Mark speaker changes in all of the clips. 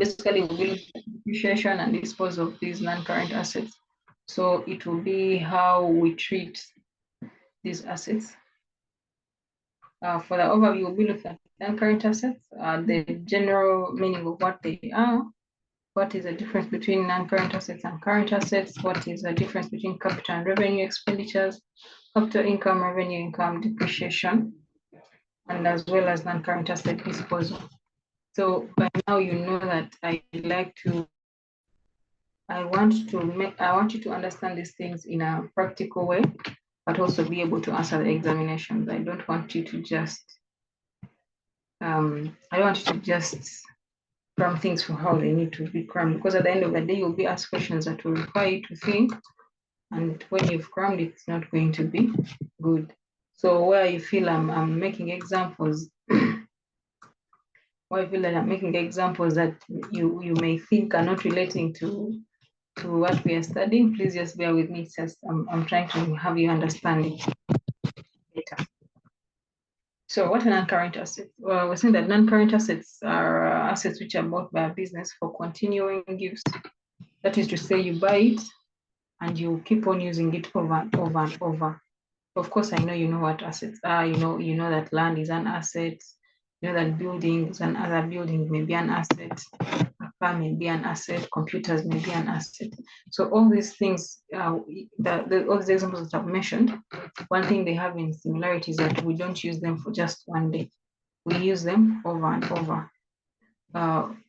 Speaker 1: Basically, we'll be looking at depreciation and disposal of these non-current assets. So it will be how we treat these assets. For the overview, we'll be looking at non-current assets, the general meaning of what they are, what is the difference between non-current assets and current assets, what is the difference between capital and revenue expenditures, capital income, revenue income, depreciation, and as well as non-current asset disposal. So by now you know that I want you to understand these things in a practical way, but also be able to answer the examinations. I don't want you to just cram things for how they need to be crammed, because at the end of the day you'll be asked questions that will require you to think, and when you've crammed it's not going to be good. So where you feel I'm making examples where I feel like I'm making examples that you may think are not relating to what we are studying, please just bear with me. It's just I'm trying to have you understand it better. So what are non-current assets? Well, we're saying that non-current assets are assets which are bought by a business for continuing use. That is to say, you buy it and you keep on using it over and over and over. Of course, I know you know what assets are. You know that land is an asset. You know that buildings and other buildings may be an asset. A car may be an asset. Computers may be an asset. So all these things, all these examples that I've mentioned, one thing they have in similarity is that we don't use them for just one day. We use them over and over.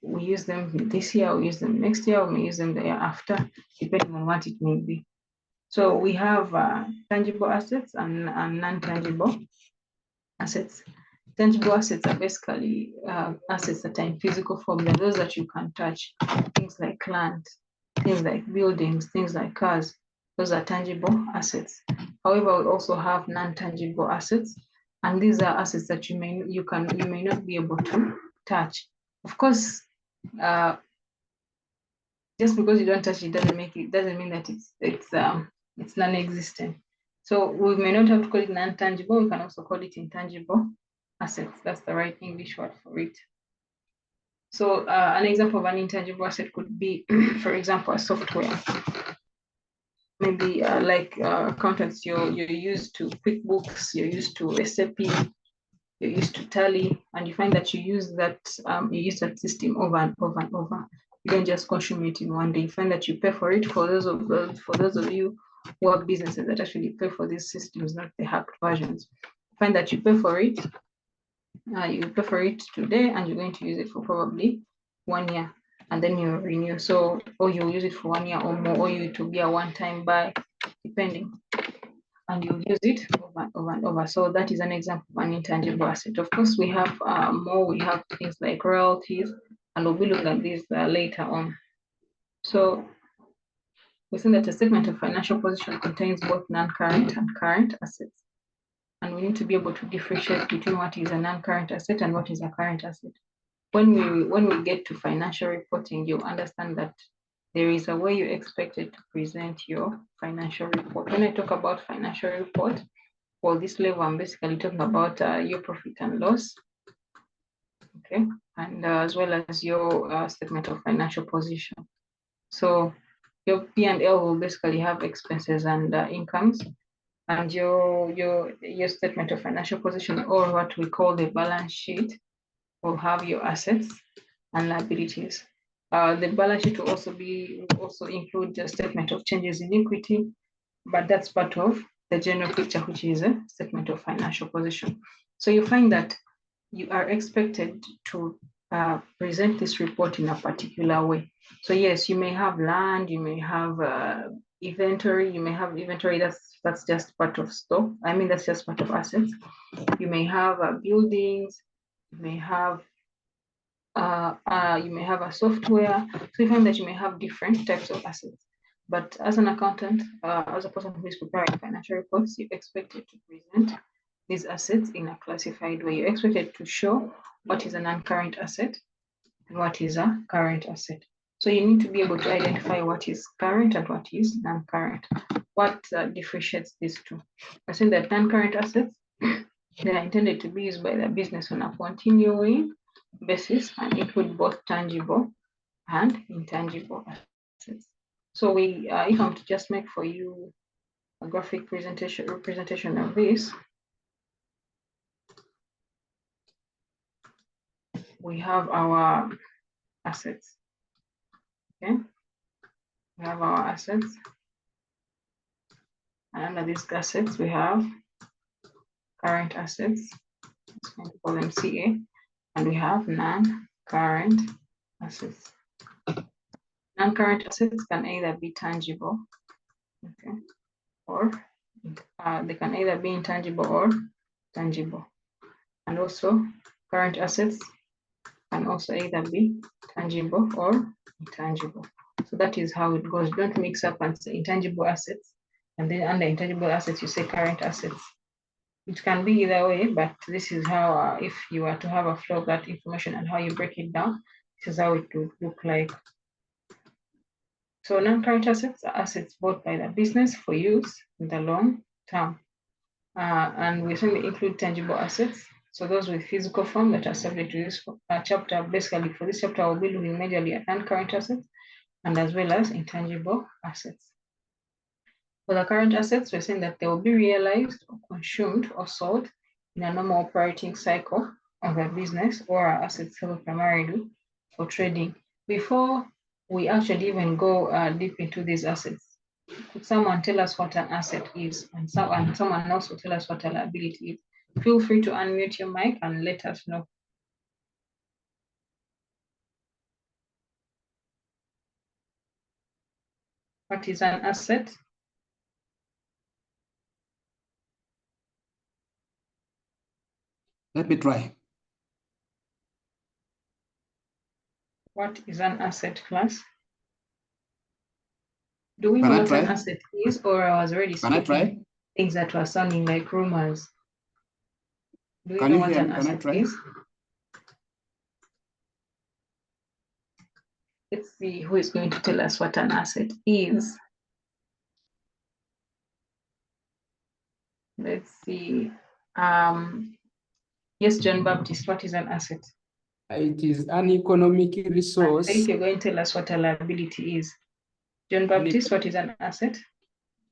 Speaker 1: We use them this year, we use them next year, we may use them the year after, depending on what it may be. So we have tangible assets and non-tangible assets. Tangible assets are basically assets that are in physical form. They're those that you can touch, things like land, things like buildings, things like cars. Those are tangible assets. However, we also have non-tangible assets, and these are assets that you may not be able to touch. Of course, just because you don't touch it doesn't mean that it's non-existent. So we may not have to call it non-tangible. We can also call it intangible assets. That's the right English word for it. So an example of an intangible asset could be, for example, a software. Maybe like accountants, you're used to QuickBooks, you're used to SAP, you're used to Tally, and you find that you use that system over and over and over. You don't just consume it in one day. You find that you pay for it. For those of you who have businesses that actually pay for these systems, not the hacked versions, you find that you pay for it. You pay for it today, and you're going to use it for probably 1 year, and then you renew. So, or you'll use it for 1 year or more, or it will be a one-time buy, depending. And you use it over and over and over. So that is an example of an intangible asset. Of course, we have more. We have things like royalties, and we'll be looking at this later on. So we see that a statement of financial position contains both non-current and current assets. And we need to be able to differentiate between what is a non-current asset and what is a current asset. When we get to financial reporting, you'll understand that there is a way you're expected to present your financial report. When I talk about financial report, for this level, I'm basically talking about your profit and loss, okay, and as well as your statement of financial position. So your P&L will basically have expenses and incomes, and your statement of financial position, or what we call the balance sheet, will have your assets and liabilities. The balance sheet will also include the statement of changes in equity, but that's part of the general picture, which is a statement of financial position. So you find that you are expected to present this report in a particular way. So yes, you may have land, you may have inventory, that's just part of stock. I mean, that's just part of assets. You may have buildings, you may have a software. So you find that you may have different types of assets. But as an accountant, as a person who is preparing financial reports, you're expected to present these assets in a classified way. You're expected to show what is a non-current asset and what is a current asset. So you need to be able to identify what is current and what is non-current. What differentiates these two? I say that non-current assets, they are intended to be used by the business on a continuing basis and include both tangible and intangible assets. So we, if I'm to just make for you a graphic representation of this, we have our assets. Okay, we have our assets, and under these assets we have current assets. Let's call them CA, and we have non-current assets. Non-current assets can either be tangible, okay, or they can either be intangible or tangible. And also current assets can also either be tangible or intangible. So that is how it goes. Don't mix up and say intangible assets, and then under intangible assets, you say current assets. It can be either way, but this is how, if you were to have a flow of that information and how you break it down, this is how it would look like. So non-current assets are assets bought by the business for use in the long term. And we certainly include tangible assets. So those with physical form that are subject to this chapter. Basically, for this chapter, we'll be looking majorly at non-current assets and as well as intangible assets. For the current assets, we're saying that they will be realized or consumed or sold in a normal operating cycle of a business, or our assets held primarily for trading. Before we actually even go deep into these assets, could someone tell us what an asset is? And someone else will tell us what a liability is. Feel free to unmute your mic and let us know. What is an asset?
Speaker 2: Let me try.
Speaker 1: What is an asset, class? Do we know what an asset is, or I was already speaking things that were sounding like rumors? Do we know what an asset is? Let's see who is going to tell us what an asset is. Let's see. Yes, John Baptist, what is an asset?
Speaker 3: It is an economic resource.
Speaker 1: I think you're going to tell us what a liability is. John Baptist, what is an asset?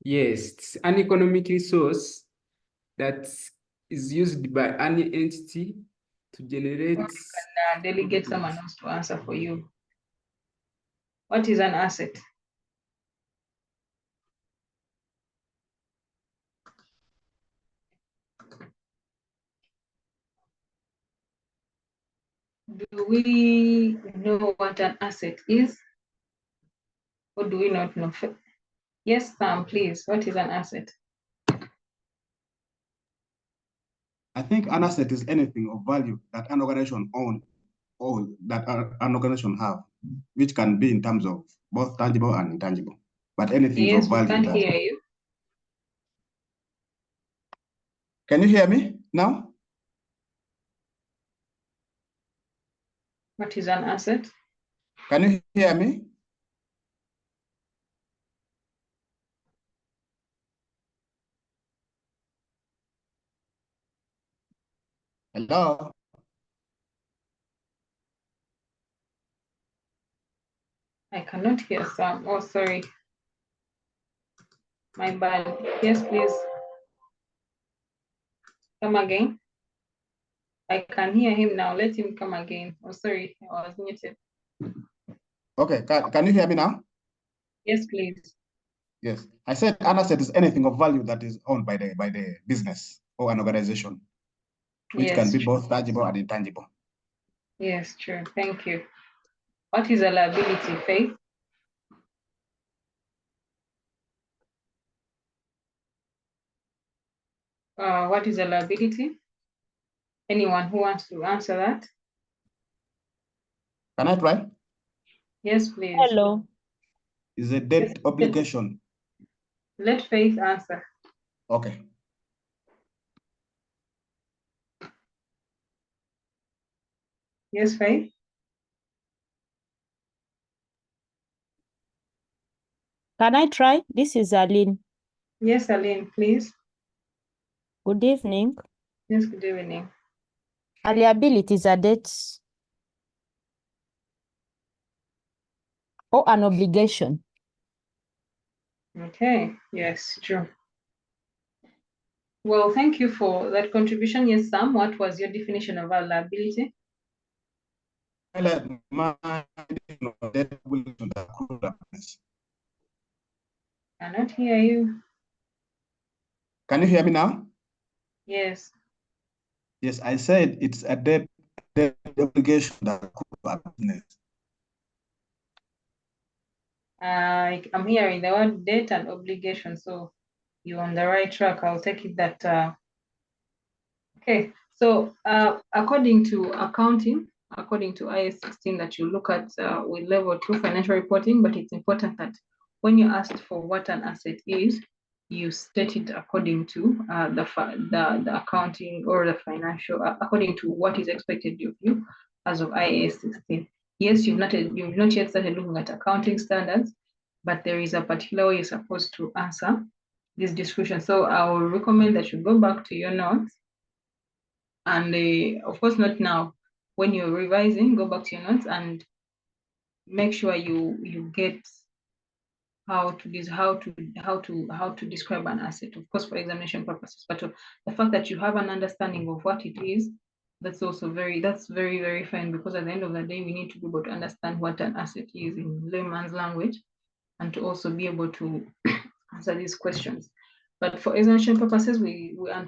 Speaker 3: Yes, it's an economic resource that is used by any entity to generate.
Speaker 1: You can delegate someone else to answer for you. What is an asset? Do we know what an asset is? Or do we not know? Yes, Sam, please. What is an asset?
Speaker 2: I think an asset is anything of value that an organization owns or that an organization have, which can be in terms of both tangible and intangible. But anything of value.
Speaker 1: Yes, we can't hear you.
Speaker 2: Can you hear me now?
Speaker 1: What is an asset?
Speaker 2: Can you hear me? Hello?
Speaker 1: I cannot hear Sam. Oh, sorry. My bad. Yes, please. Come again. I can hear him now. Let him come again. Oh, sorry. I was muted.
Speaker 2: Okay. Can you hear me now?
Speaker 1: Yes, please.
Speaker 2: Yes. I said an asset is anything of value that is owned by the business or an organization, which can be both tangible and intangible.
Speaker 1: Yes, true. Thank you. What is a liability, Faith? What is a liability? Anyone who wants to answer that?
Speaker 2: Can I try?
Speaker 1: Yes, please.
Speaker 4: Hello.
Speaker 2: Is a debt obligation.
Speaker 1: Let Faith answer.
Speaker 2: Okay.
Speaker 1: Yes, Faith?
Speaker 4: Can I try? This is Aline.
Speaker 1: Yes, Aline, please.
Speaker 4: Good evening.
Speaker 1: Yes, good evening.
Speaker 4: A liability is a debt or an obligation.
Speaker 1: Okay, yes, true. Well, thank you for that contribution. Yes, Sam, what was your definition of a liability?
Speaker 2: My definition of debt obligation that accrued happiness.
Speaker 1: Cannot hear you.
Speaker 2: Can you hear me now?
Speaker 1: Yes.
Speaker 2: Yes, I said it's a debt obligation that accrued happiness.
Speaker 1: I'm hearing the word debt and obligation, so you're on the right track. I'll take it that. Okay, so according to accounting, according to IAS 16 that you look at with level 2 financial reporting, but it's important that when you asked for what an asset is, you state it according to the accounting or the financial, according to what is expected of you as of IAS 16. Yes, you've not yet started looking at accounting standards, but there is a particular way you're supposed to answer this description. So I will recommend that you go back to your notes, and of course not now. When you're revising, go back to your notes and make sure you get how to describe an asset, of course, for examination purposes. But the fact that you have an understanding of what it is, that's very fine, because at the end of the day, we need to be able to understand what an asset is in layman's language, and to also be able to answer these questions. But for examination purposes,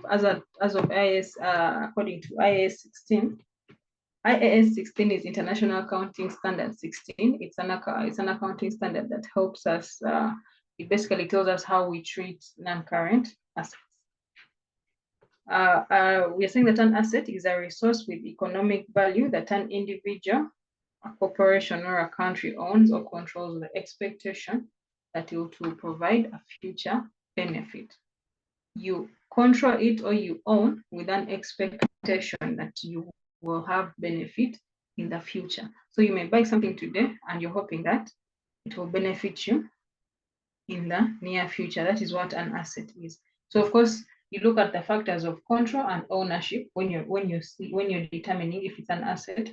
Speaker 1: as of IAS, according to IAS 16, IAS 16 is International Accounting Standard 16. It's an accounting standard that helps us. It basically tells us how we treat non-current assets. We are saying that an asset is a resource with economic value that an individual, a corporation, or a country owns or controls with the expectation that it will provide a future benefit. You control it or you own with an expectation that you will have benefit in the future. So you may buy something today and you're hoping that it will benefit you in the near future. That is what an asset is. So of course, you look at the factors of control and ownership when you're determining if it's an asset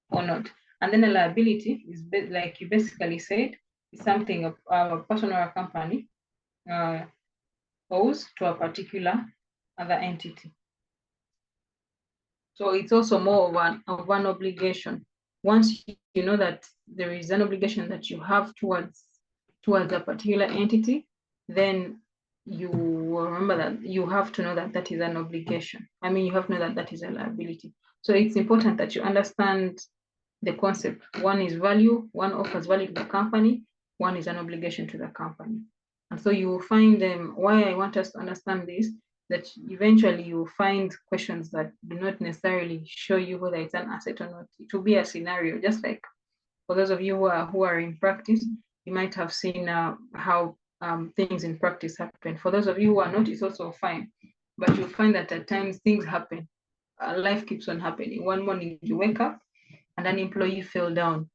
Speaker 1: or not. And then a liability is like you basically said, is something a person or a company owes to a particular other entity. So it's also more of an obligation. Once you know that there is an obligation that you have towards a particular entity, then you will remember that you have to know that that is an obligation. I mean, you have to know that that is a liability. So it's important that you understand the concept. One is value, one offers value to the company, one is an obligation to the company. And so you will find why I want us to understand this, that eventually you will find questions that do not necessarily show you whether it's an asset or not. It will be a scenario, just like for those of you who are in practice, you might have seen how things in practice happen. For those of you who are not, it's also fine. But you'll find that at times things happen. Life keeps on happening. One morning you wake up and an employee fell down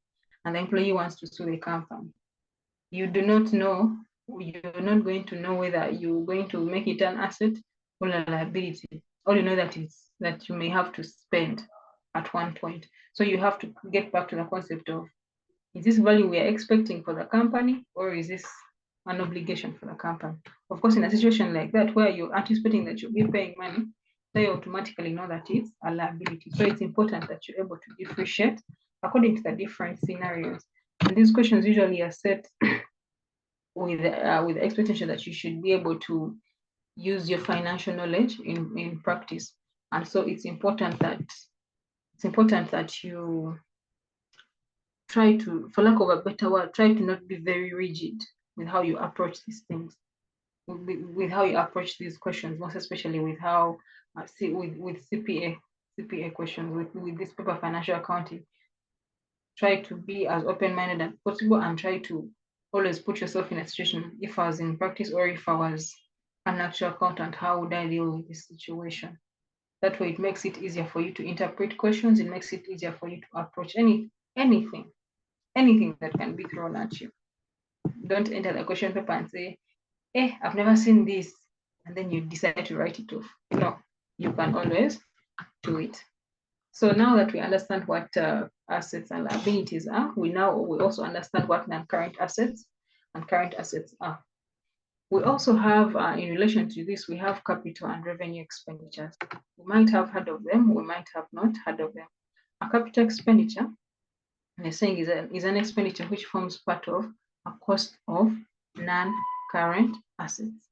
Speaker 1: and the employee wants to sue the company. You do not know, you're not going to know whether you're going to make it an asset or a liability. All you know that you may have to spend at one point. So you have to get back to the concept of, is this value we are expecting for the company, or is this an obligation for the company? Of course, in a situation like that where you're anticipating that you'll be paying money, they automatically know that it's a liability. So it's important that you're able to differentiate according to the different scenarios. And these questions usually are set with the expectation that you should be able to use your financial knowledge in practice. And so it's important that you try to, for lack of a better word, try to not be very rigid with how you approach these things, with how you approach these questions, most especially with how with CPA questions, with this paper financial accounting. Try to be as open-minded as possible and try to always put yourself in a situation, if I was in practice or if I was an actual accountant, how would I deal with this situation? That way it makes it easier for you to interpret questions. It makes it easier for you to approach anything that can be thrown at you. Don't enter the question paper and say, I've never seen this, and then you decide to write it off. No, you can always do it. So now that we understand what assets and liabilities are, we also understand what non-current assets and current assets are. We also have, in relation to this, we have capital and revenue expenditures. We might have heard of them, we might have not heard of them. A capital expenditure, they're saying, is an expenditure which forms part of a cost of non-current assets.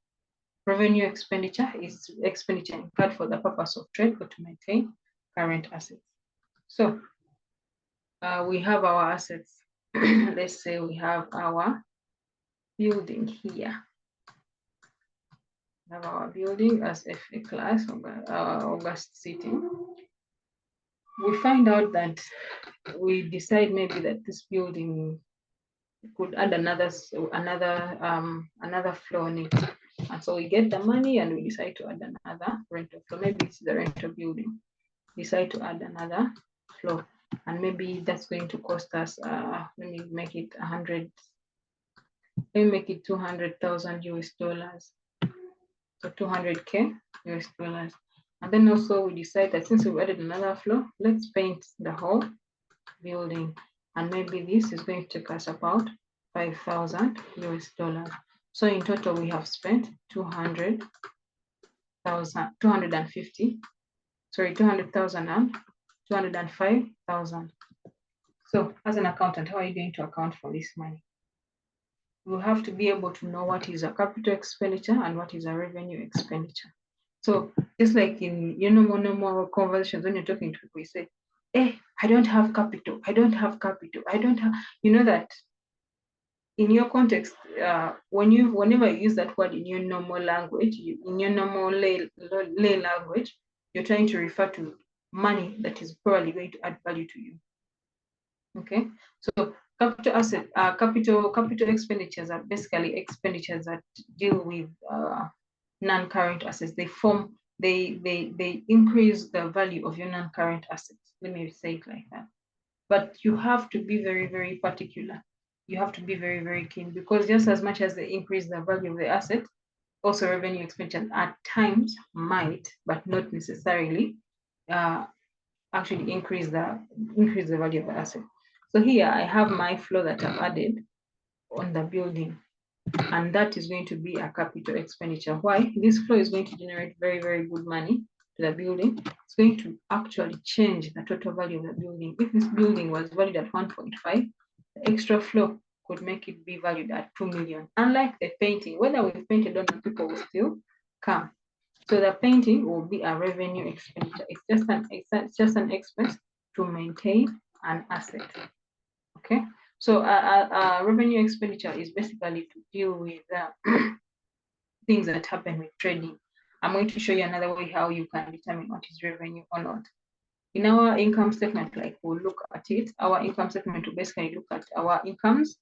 Speaker 1: Revenue expenditure is expenditure incurred for the purpose of trade or to maintain current assets. So we have our assets. Let's say we have our building here. We have our building as FA class, August City. We find out that we decide maybe that this building could add another floor on it. And so we get the money and we decide to add another rental floor. Maybe it's the rental building. Decide to add another floor. And maybe that's going to cost us, let me make it 100, let me make it 200,000 US dollars. So 200K US dollars. And then also we decide that since we've added another floor, let's paint the whole building. And maybe this is going to take us about 5,000 US dollars. So in total, we have spent 200,000 and 205,000. So as an accountant, how are you going to account for this money? You have to be able to know what is a capital expenditure and what is a revenue expenditure. So just like in normal conversations, when you're talking to people, you say, hey, I don't have capital, I don't have capital, I don't have, you know that in your context, whenever you use that word in your normal language, in your normal lay language, you're trying to refer to money that is probably going to add value to you. Okay, so capital expenditures are basically expenditures that deal with non-current assets. They increase the value of your non-current assets. Let me say it like that. But you have to be very, very particular. You have to be very, very keen, because just as much as they increase the value of the asset, also revenue expenditure at times might, but not necessarily, actually increase the value of the asset. So here I have my floor that I've added on the building, and that is going to be a capital expenditure. Why? This floor is going to generate very, very good money to the building. It's going to actually change the total value of the building. If this building was valued at 1.5, the extra floor could make it be valued at 2 million. Unlike the painting, whether we've painted or not, people will still come. So the painting will be a revenue expenditure. It's just an expense to maintain an asset. Okay. So revenue expenditure is basically to deal with things that happen with trading. I'm going to show you another way how you can determine what is revenue or not. In our income statement, like we'll look at it, our income statement will basically look at our incomes.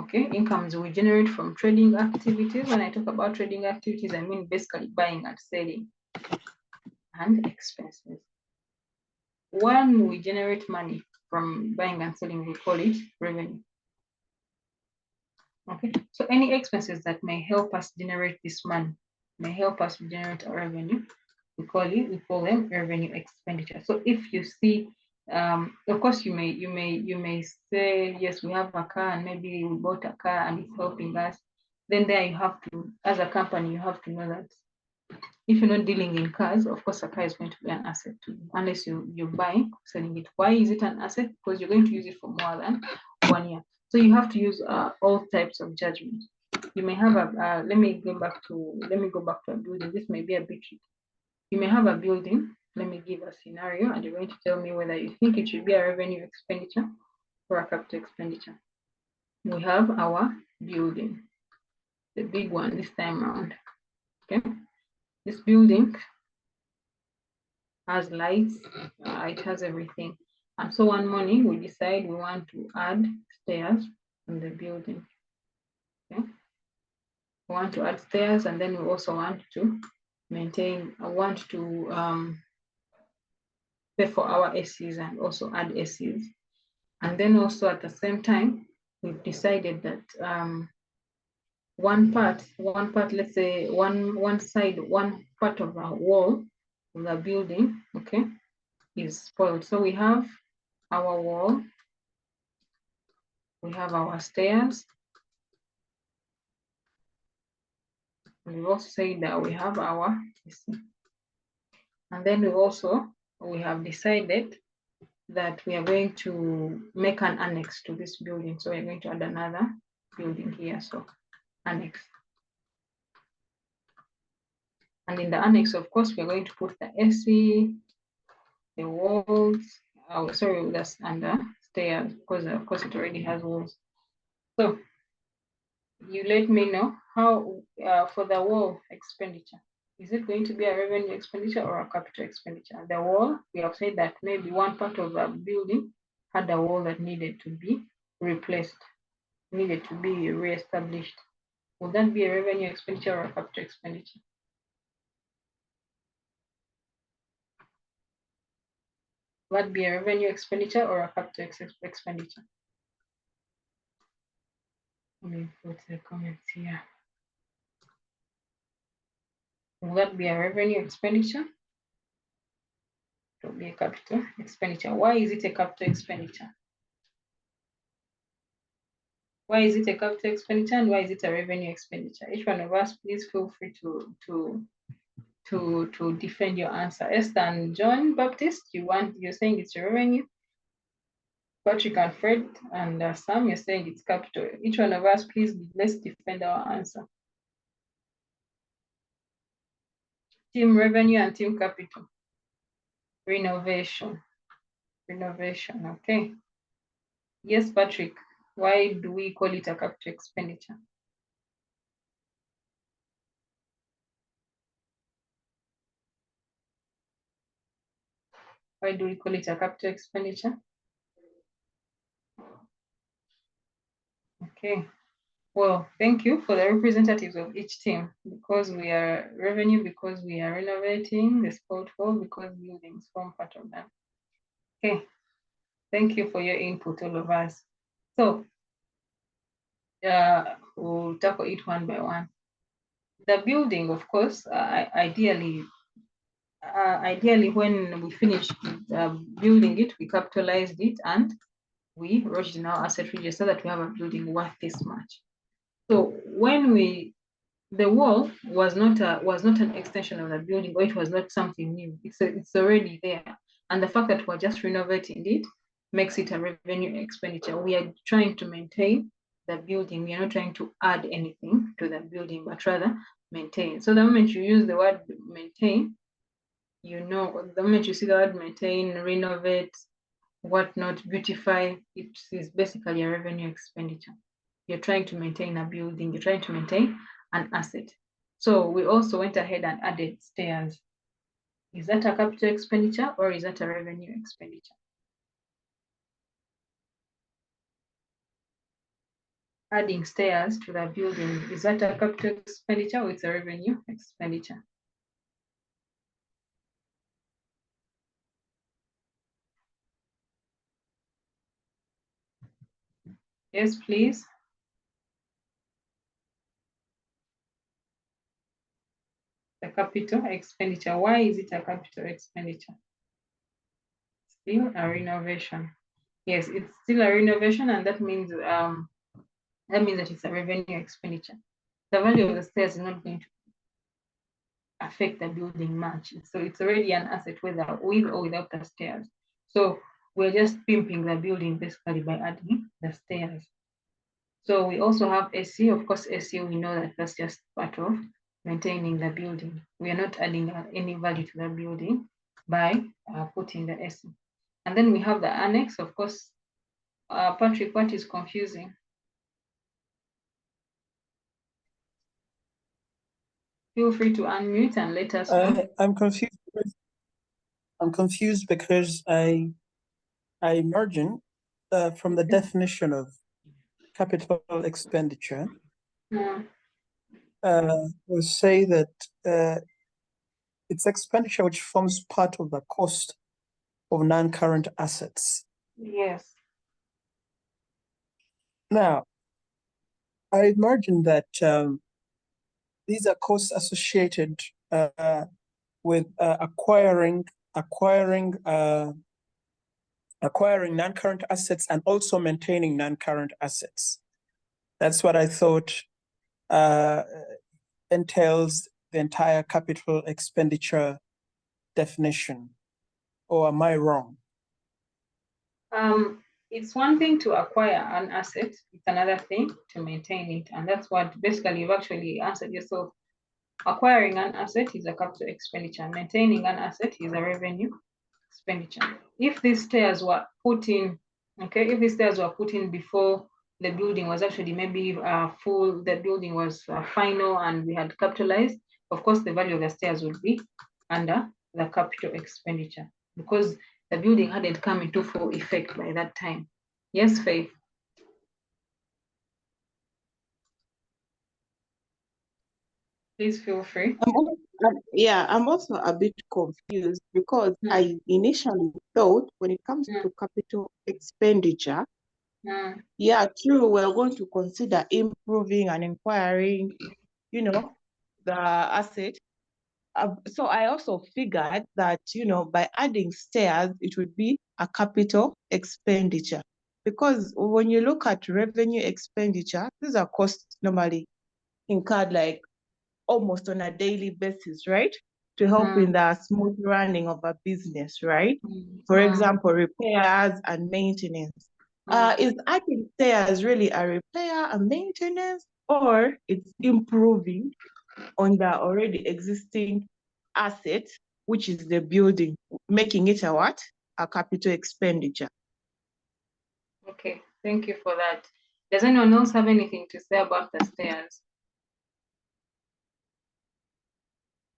Speaker 1: Okay, incomes we generate from trading activities. When I talk about trading activities, I mean basically buying and selling, and expenses. When we generate money from buying and selling, we call it revenue. Okay, so any expenses that may help us generate this money, may help us generate a revenue, we call them revenue expenditure. So if you see, of course, you may say, yes, we have a car and maybe we bought a car and it's helping us. Then there you have to, as a company, you have to know that if you're not dealing in cars, of course, a car is going to be an asset to you, unless you're buying, selling it. Why is it an asset? Because you're going to use it for more than 1 year. So you have to use all types of judgment. You may have a, let me go back to a building. This may be a bit tricky. You may have a building. Let me give a scenario, and you're going to tell me whether you think it should be a revenue expenditure or a capital expenditure. We have our building, the big one this time around. Okay, this building has lights, it has everything. And so one morning we decide we want to add stairs in the building. Okay, we want to add stairs, and then we also want to pay for our ACs and also add ACs. And then also at the same time, we've decided that one part, let's say one part of our wall of the building, okay, is spoiled. So we have our wall, we have our stairs. We've also said that we have our AC. And then we have decided that we are going to make an annex to this building. So we're going to add another building here. So annex. And in the annex, of course, we're going to put the AC, the walls, sorry, that's under stairs, because of course it already has walls. So you let me know how for the wall expenditure, is it going to be a revenue expenditure or a capital expenditure? The wall, we have said that maybe one part of the building had a wall that needed to be replaced, needed to be reestablished. Would that be a revenue expenditure or a capital expenditure? Would that be a revenue expenditure or a capital expenditure? Let me put the comments here. Will that be a revenue expenditure? It will be a capital expenditure. Why is it a capital expenditure? Why is it a capital expenditure and why is it a revenue expenditure? Each one of us, please feel free to defend your answer. Esther and John Baptist, you're saying it's a revenue. Patrick and Fred and Sam, you're saying it's capital. Each one of us, please, let's defend our answer. Team revenue and team capital. Renovation. Renovation, okay. Yes, Patrick, why do we call it a capital expenditure? Why do we call it a capital expenditure? Okay, well, thank you for the representatives of each team, because we are revenue, because we are renovating the sport hall, because buildings form part of that. Okay, thank you for your input, all of us. So we'll tackle it one by one. The building, of course, ideally when we finished building it, we capitalized it and we wrote it in our asset register that we have a building worth this much. So when the wall was not an extension of the building, or it was not something new. It's already there, and the fact that we're just renovating it makes it a revenue expenditure. We are trying to maintain the building. We are not trying to add anything to the building, but rather maintain. So the moment you use the word maintain, the moment you see the word maintain, renovate, whatnot, beautify, it is basically a revenue expenditure. You're trying to maintain a building, you're trying to maintain an asset. So we also went ahead and added stairs. Is that a capital expenditure or is that a revenue expenditure? Adding stairs to the building, is that a capital expenditure or it's a revenue expenditure? Yes, please. The capital expenditure. Why is it a capital expenditure? Still a renovation. Yes, it's still a renovation, and that means that it's a revenue expenditure. The value of the stairs is not going to affect the building much. So it's already an asset, whether with or without the stairs. So we're just pimping the building basically by adding the stairs. So we also have AC. Of course, AC, we know that that's just part of maintaining the building. We are not adding any value to the building by putting the AC. And then we have the annex. Of course, Patrick, what is confusing? Feel free to unmute and let us know.
Speaker 5: I'm confused. I'm confused because I imagine from the definition of capital expenditure, will say that it's expenditure which forms part of the cost of non-current assets.
Speaker 1: Yes.
Speaker 5: Now, I imagine that these are costs associated with acquiring acquiring non-current assets and also maintaining non-current assets. That's what I thought entails the entire capital expenditure definition. Or am I wrong?
Speaker 1: It's one thing to acquire an asset, it's another thing to maintain it. And that's what basically you've actually answered yourself. Acquiring an asset is a capital expenditure. Maintaining an asset is a revenue expenditure. If these stairs were put in, okay, if these stairs were put in before the building was actually maybe full, the building was final and we had capitalized, of course, the value of the stairs would be under the capital expenditure because the building hadn't come into full effect by that time. Yes, Faith? Please feel free.
Speaker 6: I'm also a bit confused because I initially thought when it comes to capital expenditure, yeah, true, we're going to consider improving and acquiring, the asset. So I also figured that, by adding stairs, it would be a capital expenditure. Because when you look at revenue expenditure, these are costs normally incurred like almost on a daily basis, right? To help in the smooth running of a business, right? For example, repairs and maintenance. Is adding stairs really a repair and maintenance, or it's improving on the already existing asset, which is the building, making it a what? A capital expenditure.
Speaker 1: Okay, thank you for that. Does anyone else have anything to say about the stairs?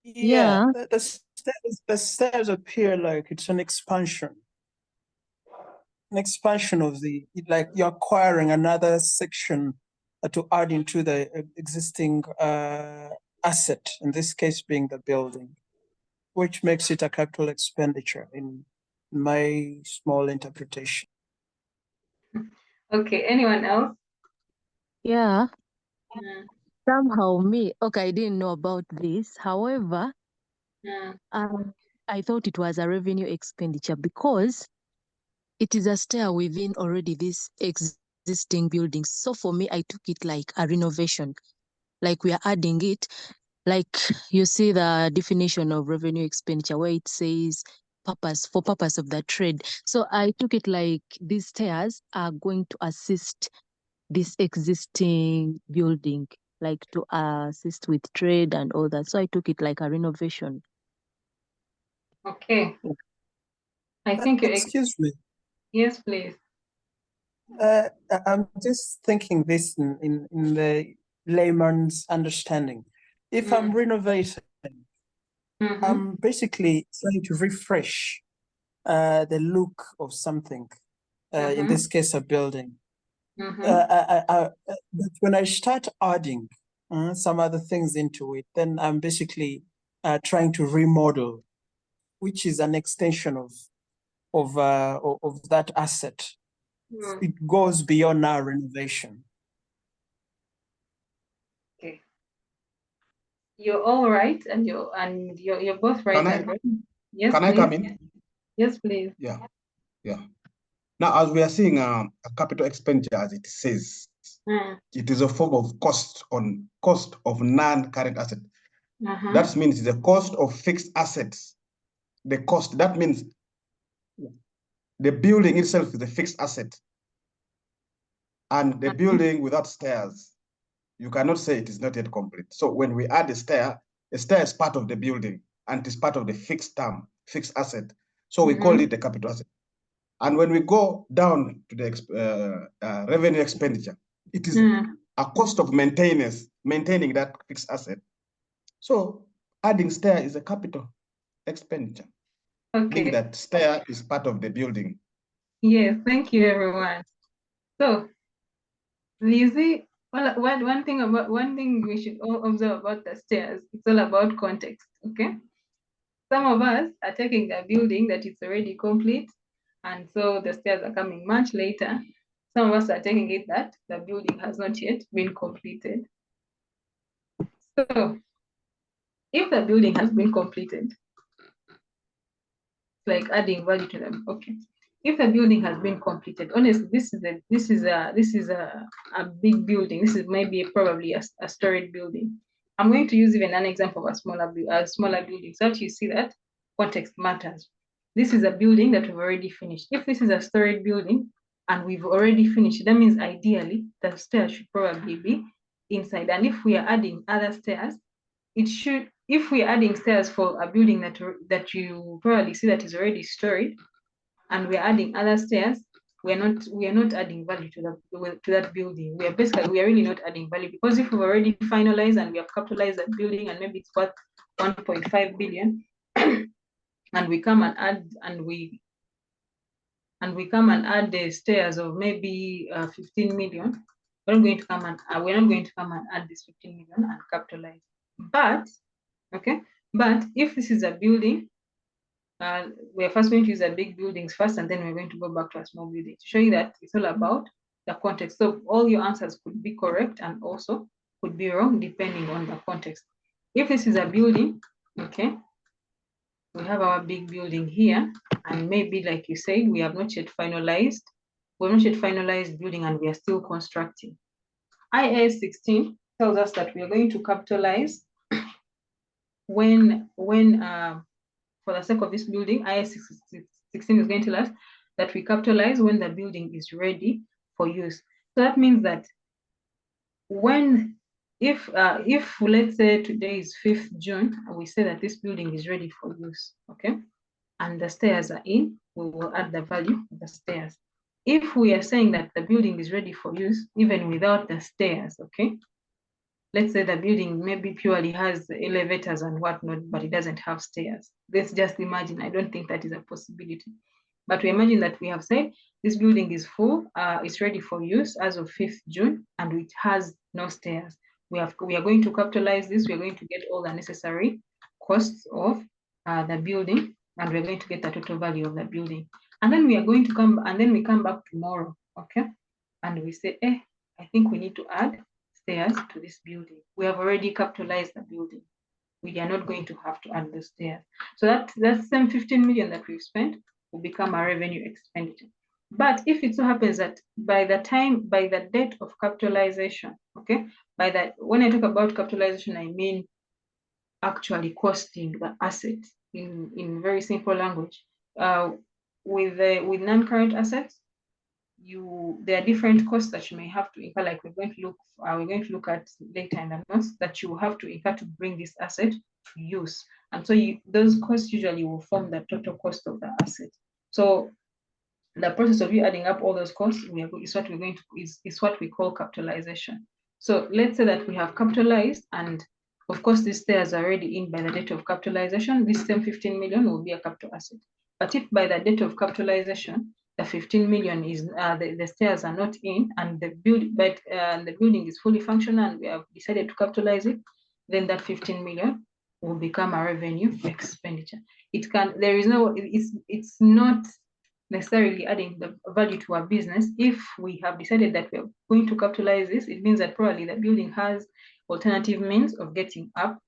Speaker 5: Yeah, the stairs appear like it's an expansion of the, like you're acquiring another section to add into the existing asset, in this case being the building, which makes it a capital expenditure in my small interpretation.
Speaker 1: Okay, anyone else?
Speaker 4: Yeah. Somehow I didn't know about this. However, I thought it was a revenue expenditure because it is a stair within already this existing building. So for me, I took it like a renovation, like we are adding it. Like you see the definition of revenue expenditure where it says for purpose of the trade. So I took it like these stairs are going to assist this existing building, like to assist with trade and all that. So I took it like a renovation.
Speaker 1: Okay. I think
Speaker 5: excuse me.
Speaker 1: Yes, please.
Speaker 5: I'm just thinking this in the layman's understanding. If I'm renovating, I'm basically trying to refresh the look of something, in this case, a building. But when I start adding some other things into it, then I'm basically trying to remodel, which is an extension of that asset. It goes beyond our renovation.
Speaker 1: Okay. You're all right, and you're both right. Yes,
Speaker 2: can I come in?
Speaker 1: Yes, please.
Speaker 2: Yeah. Now, as we are seeing a capital expenditure, as it says, it is a form of cost of non-current asset. That means the cost of fixed assets. The cost, that means the building itself is a fixed asset. And the building without stairs, you cannot say it is not yet complete. So when we add a stair is part of the building and it is part of the fixed asset. So we call it a capital asset. And when we go down to the revenue expenditure, it is a cost of maintaining that fixed asset. So adding stair is a capital expenditure.
Speaker 1: Okay.
Speaker 2: Meaning that stair is part of the building.
Speaker 1: Yes, thank you, everyone. So, Lizzie, one thing we should all observe about the stairs, it's all about context, okay? Some of us are taking a building that is already complete, and so the stairs are coming much later. Some of us are taking it that the building has not yet been completed. So, if the building has been completed, like adding value to them. Okay. If a building has been completed, honestly, this is a big building. This is maybe probably a storied building. I'm going to use even an example of a smaller building, so that you see that context matters. This is a building that we've already finished. If this is a storied building and we've already finished, that means ideally the stairs should probably be inside. And if we are adding other stairs, it should, if we're adding stairs for a building that you probably see that is already storied, and we're adding other stairs, we are not adding value to that building. We are really not adding value, because if we've already finalized and we have capitalized that building and maybe it's worth 1.5 billion, and we come and add the stairs of maybe 15 million, we're not going to come and add this 15 million and capitalize. But if this is a building, we're first going to use the big buildings first, and then we're going to go back to a small building to show you that it's all about the context. So all your answers could be correct and also could be wrong depending on the context. If this is a building, okay, we have our big building here, and maybe like you said, we have not yet finalized. We're not yet finalized building and we are still constructing. IAS 16 tells us that we are going to capitalize when for the sake of this building, IAS 16 is going to tell us that we capitalize when the building is ready for use. So that means that if let's say today is 5th June, we say that this building is ready for use, okay, and the stairs are in, we will add the value of the stairs. If we are saying that the building is ready for use even without the stairs, okay, let's say the building maybe purely has elevators and whatnot, but it doesn't have stairs. Let's just imagine. I don't think that is a possibility. But we imagine that we have said this building is full, it's ready for use as of 5th June, and it has no stairs. We are going to capitalize this. We are going to get all the necessary costs of the building, and we're going to get the total value of the building. And then we are going to come back tomorrow, okay? And we say, I think we need to add stairs to this building. We have already capitalized the building. We are not going to have to add the stairs. So that same 15 million that we've spent will become a revenue expenditure. But if it so happens that by the date of capitalization, okay, when I talk about capitalization, I mean actually costing the asset in very simple language. With non-current assets, there are different costs that you may have to incur, like we're going to look at later in the notes, that you have to incur to bring this asset to use. And so those costs usually will form the total cost of the asset. So the process of you adding up all those costs is what we call capitalization. So let's say that we have capitalized, and of course these stairs are already in by the date of capitalization. This same 15 million will be a capital asset. But if by the date of capitalization, the 15 million is the stairs are not in, and the building is fully functional, and we have decided to capitalize it, then that 15 million will become a revenue expenditure. It's not necessarily adding the value to our business. If we have decided that we're going to capitalize this, it means that probably the building has alternative means of getting up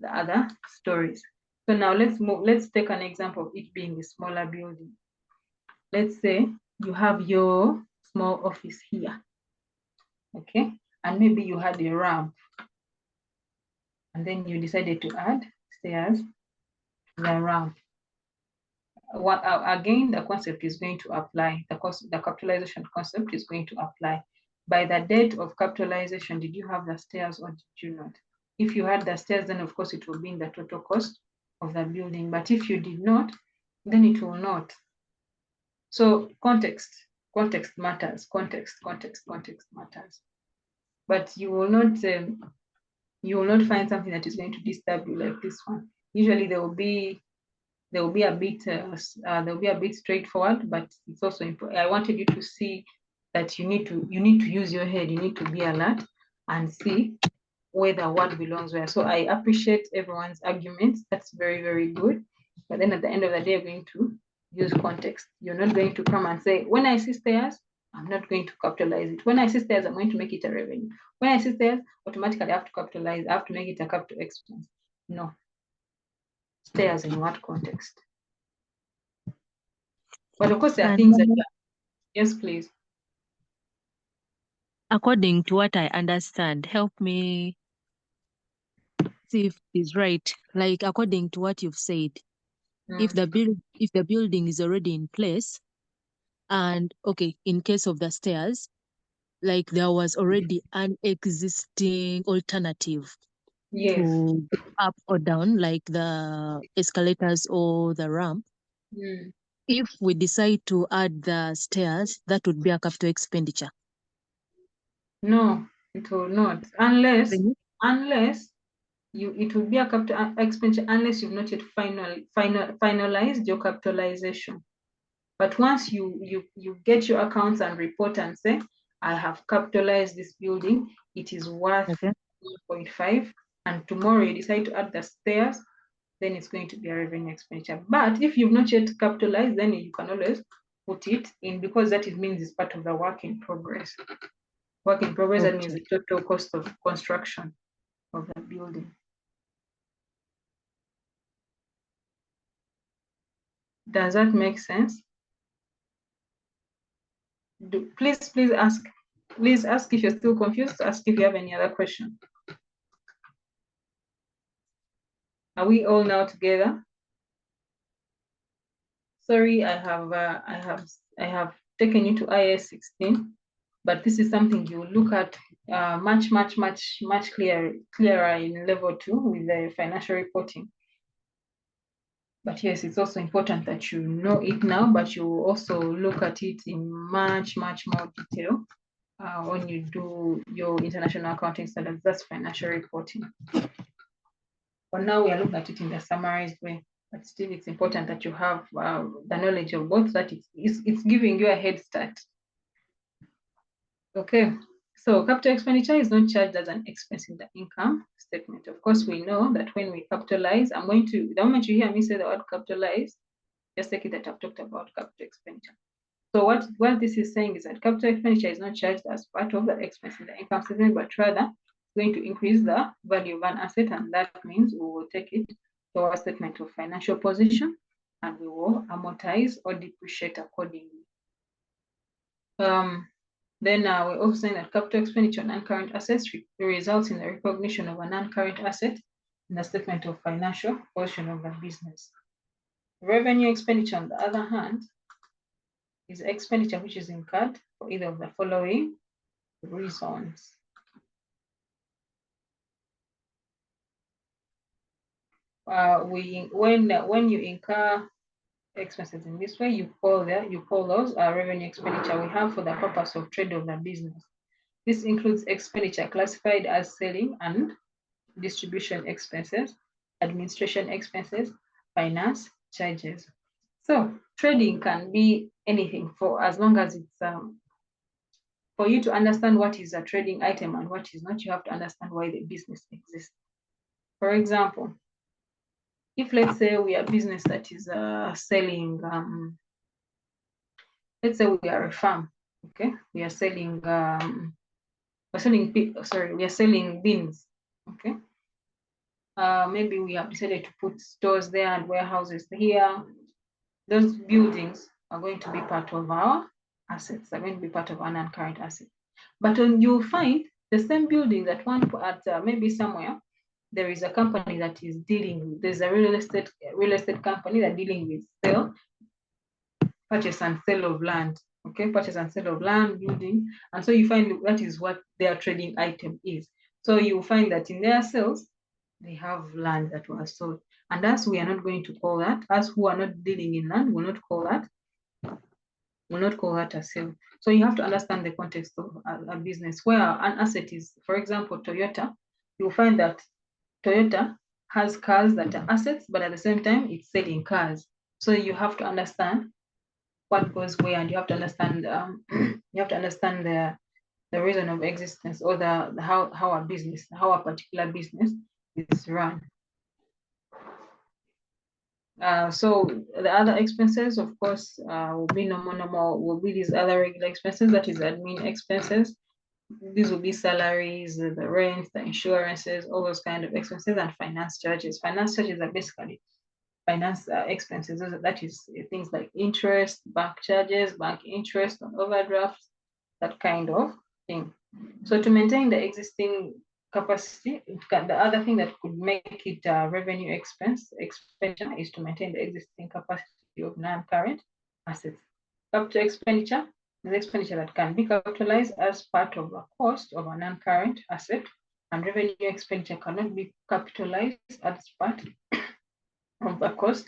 Speaker 1: the other stories. So now let's take an example of it being a smaller building. Let's say you have your small office here, okay? And maybe you had a ramp, and then you decided to add stairs to the ramp. Again, the concept is going to apply, the capitalization concept is going to apply. By the date of capitalization, did you have the stairs or did you not? If you had the stairs, then of course it will be in the total cost of the building. But if you did not, then it will not. So context matters, context matters. But you will not find something that is going to disturb you like this one. Usually there will be a bit straightforward, but it's also important. I wanted you to see that you need to use your head. You need to be alert and see where the word belongs where. So I appreciate everyone's arguments. That's very, very good. But then at the end of the day, you're going to use context. You're not going to come and say, when I see stairs, I'm not going to capitalize it. When I see stairs, I'm going to make it a revenue. When I see stairs, automatically I have to capitalize. I have to make it a capital expense. No. Stairs in what context? But of course, there are
Speaker 4: And
Speaker 1: things that, yes, please.
Speaker 4: according to what I understand, help me see if it's right. Like according to what you've said, if the building is already in place, and okay, in case of the stairs, like there was already an existing alternative
Speaker 1: Yes.
Speaker 4: to up or down, like the escalators or the ramp. If we decide to add the stairs, that would be a capital expenditure.
Speaker 1: No, it will not, unless
Speaker 4: Really?
Speaker 1: it will be a capital expenditure unless you've not yet finalized your capitalization. But once you get your accounts and report and say, I have capitalized this building, it is worth 1.5, and tomorrow you decide to add the stairs, then it's going to be a revenue expenditure. But if you've not yet capitalized, then you can always put it in, because that means it's part of the work in progress. Work in progress, that means the total cost of construction of the building. Does that make sense? Please ask. Please ask if you're still confused. Ask if you have any other question. Are we all now together? Sorry, I have taken you to IAS 16, but this is something you look at much clearer in level 2 with the financial reporting. But yes, it's also important that you know it now, but you also look at it in much more detail when you do your international accounting standards. That's financial reporting. For now, we are looking at it in the summarized way, but still it's important that you have the knowledge of both, that it's giving you a head start. Okay, so capital expenditure is not charged as an expense in the income statement. Of course, we know that when we capitalize, the moment you hear me say the word capitalize, just take it that I've talked about capital expenditure. So what this is saying is that capital expenditure is not charged as part of the expense in the income statement, but rather going to increase the value of an asset, and that means we will take it to our statement of financial position and we will amortize or depreciate accordingly. Then we're also saying that capital expenditure on non-current assets results in the recognition of a non-current asset in the statement of financial portion of the business. Revenue expenditure, on the other hand, is expenditure which is incurred for either of the following reasons. When you incur expenses in this way, you call those revenue expenditure we have for the purpose of trade of the business. This includes expenditure classified as selling and distribution expenses, administration expenses, finance charges. So trading can be anything, for as long as it's for you to understand what is a trading item and what is not, you have to understand why the business exists. For example, if let's say we are a business that is selling, let's say we are a farm, okay? We are selling, we are selling beans, okay? Maybe we have decided to put stores there and warehouses here. Those buildings are going to be part of our assets, are going to be part of our non-current assets. But you'll find the same building that maybe somewhere, there is a company that is there's a real estate company that dealing with purchase and sale of land, okay? Purchase and sale of land, building. And so you find that is what their trading item is. So you find that in their sales, they have land that was sold. And as we are not going to call that, as who are not dealing in land, will not call that a sale. So you have to understand the context of a business where an asset is, for example, Toyota. You'll find that Toyota has cars that are assets, but at the same time, it's selling cars. So you have to understand what goes where, and you have to understand the reason of existence, or how a particular business is run. So the other expenses, of course, will be will be these other regular expenses, that is admin expenses. These will be salaries, the rent, the insurances, all those kind of expenses, and finance charges. Finance charges are basically finance expenses. That is things like interest, bank charges, bank interest on overdrafts, that kind of thing. So to maintain the existing capacity, the other thing that could make it a revenue expenditure is to maintain the existing capacity of non-current assets. Capital expenditure is expenditure that can be capitalized as part of a cost of a non-current asset, and revenue expenditure cannot be capitalized as part of the cost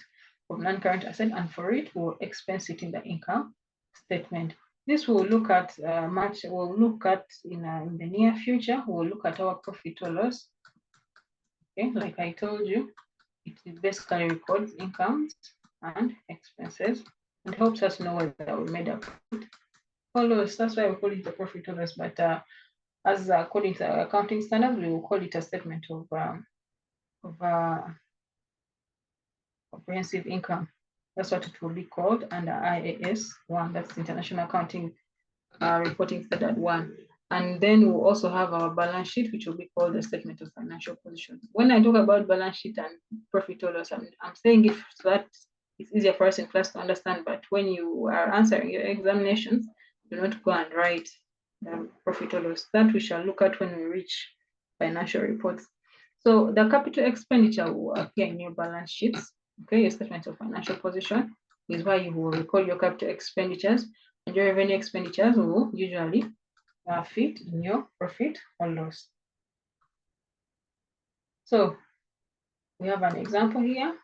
Speaker 1: of non-current asset, and for it, we'll expense it in the income statement. This we'll look at we'll look at in the near future. We'll look at our profit or loss. Okay, like I told you, it basically records incomes and expenses and helps us know whether we made a profit or loss. That's why we call it a profit or loss. But as according to our accounting standards, we will call it a statement of comprehensive income. That's what it will be called under IAS 1. That's International Accounting Reporting Standard 1. And then we'll also have our balance sheet, which will be called the statement of financial position. When I talk about balance sheet and profit or loss, I'm saying it so that it's easier for us in class to understand. But when you are answering your examinations, do not go and write the profit or loss. That we shall look at when we reach financial reports. So the capital expenditure will appear in your balance sheets. Okay, your statement of financial position is where you will record your capital expenditures, and your revenue expenditures will usually fit in your profit or loss. So we have an example here.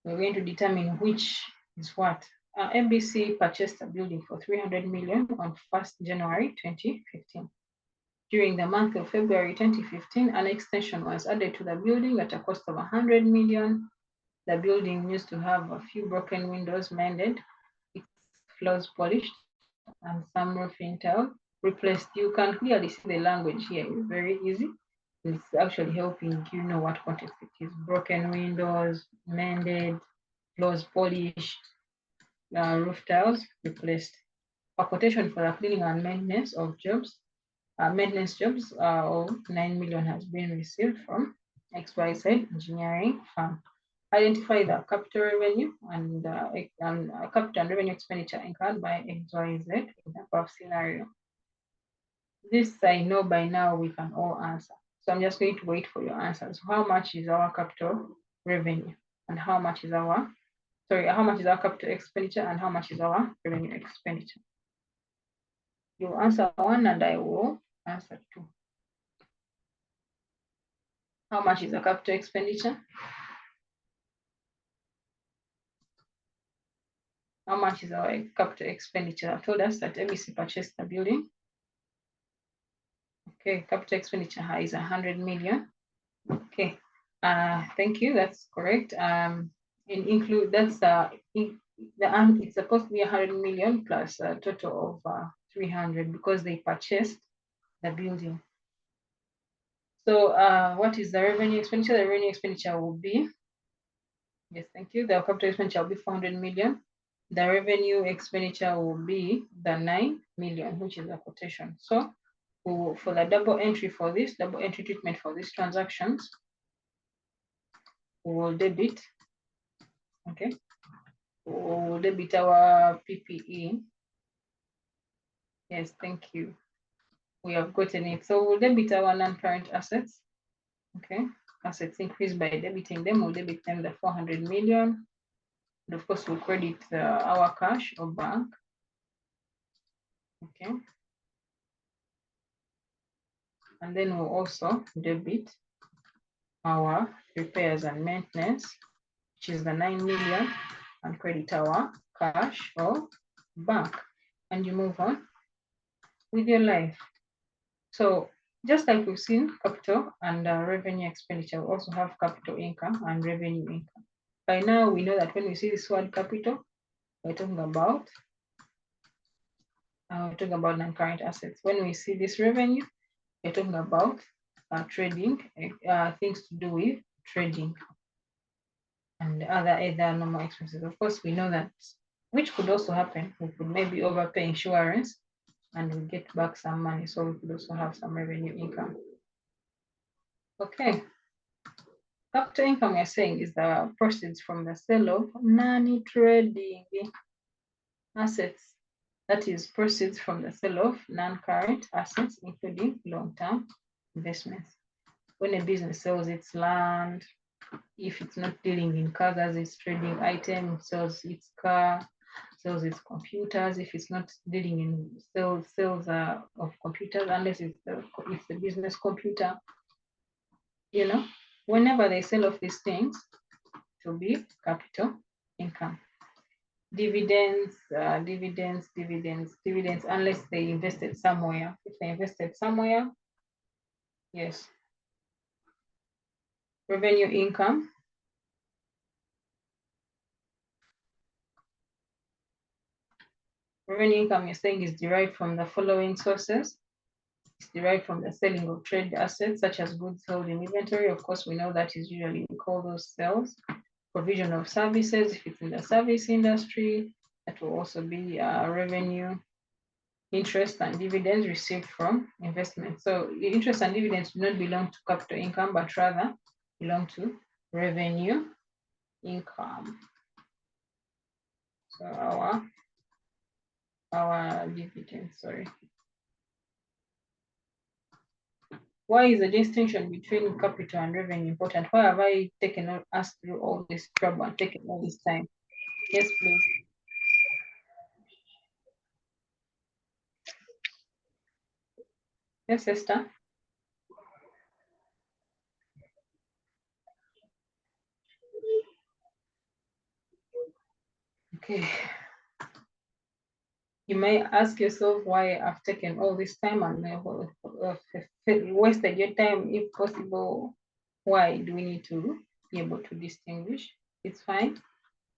Speaker 1: We're going to determine which is what. MBC purchased a building for 300 million on 1st January 2015. During the month of February 2015, an extension was added to the building at a cost of 100 million. The building used to have a few broken windows mended, its floors polished, and some roofing tile replaced. You can clearly see the language here is very easy. It's actually helping you know what context it is. Broken windows, mended, floors polished, roof tiles replaced. A quotation for the cleaning and maintenance of jobs, of 9 million has been received from XYZ Engineering Firm. Identify the capital revenue and capital and revenue expenditure incurred by XYZ in the above scenario. This I know by now we can all answer. So I'm just going to wait for your answers. How much is our capital revenue and how much is our capital expenditure and how much is our revenue expenditure? You answer 1 and I will answer 2. How much is the capital expenditure? How much is our capital expenditure? I've told us that MBC purchased the building. Okay, capital expenditure is 100 million. Okay, thank you. That's correct. It's supposed to be 100 million plus a total of 300 because they purchased the building. So what is the revenue expenditure? The revenue expenditure will be, yes, thank you. The capital expenditure will be 400 million. The revenue expenditure will be the 9 million, which is a quotation. So for the double entry treatment for these transactions, we will debit, okay? We will debit our PPE. Yes, thank you. We have gotten it. So we'll debit our non-current assets, okay? Assets increased by debiting them, we'll debit them the 400 million. And of course, we'll credit our cash or bank, okay? And then we'll also debit our repairs and maintenance, which is the 9 million, and credit our cash or bank. And you move on with your life. So just like we've seen capital and revenue expenditure, we also have capital income and revenue income. By now, we know that when we see this word capital, we're talking about non-current assets. When we see this revenue, we're talking about trading, things to do with trading and other normal expenses. Of course, we know that, which could also happen. We could maybe overpay insurance and we get back some money. So we could also have some revenue income. Okay. Capital income, we're saying, is the proceeds from the sale of non-trading assets. That is proceeds from the sale of non-current assets, including long-term investments. When a business sells its land, if it's not dealing in cars as its trading item, sells its car, sells its computers. If it's not dealing in sales of computers, unless it's the business computer, you know, whenever they sell off these things, it will be capital income. Dividends, unless they invested somewhere. If they invested somewhere, yes. Revenue income. Revenue income, you're saying, is derived from the following sources. It's derived from the selling of trade assets, such as goods held in inventory. Of course, we know that is usually we call those sales. Provision of services, if it's in the service industry, that will also be revenue. Interest and dividends received from investment. So interest and dividends do not belong to capital income, but rather belong to revenue income. So our dividends, sorry. Why is the distinction between capital and revenue important? Why have I taken us through all this trouble and taken all this time? Yes, please. Yes, Esther. Okay. You may ask yourself why I've taken all this time and wasted your time. If possible, why do we need to be able to distinguish? It's fine.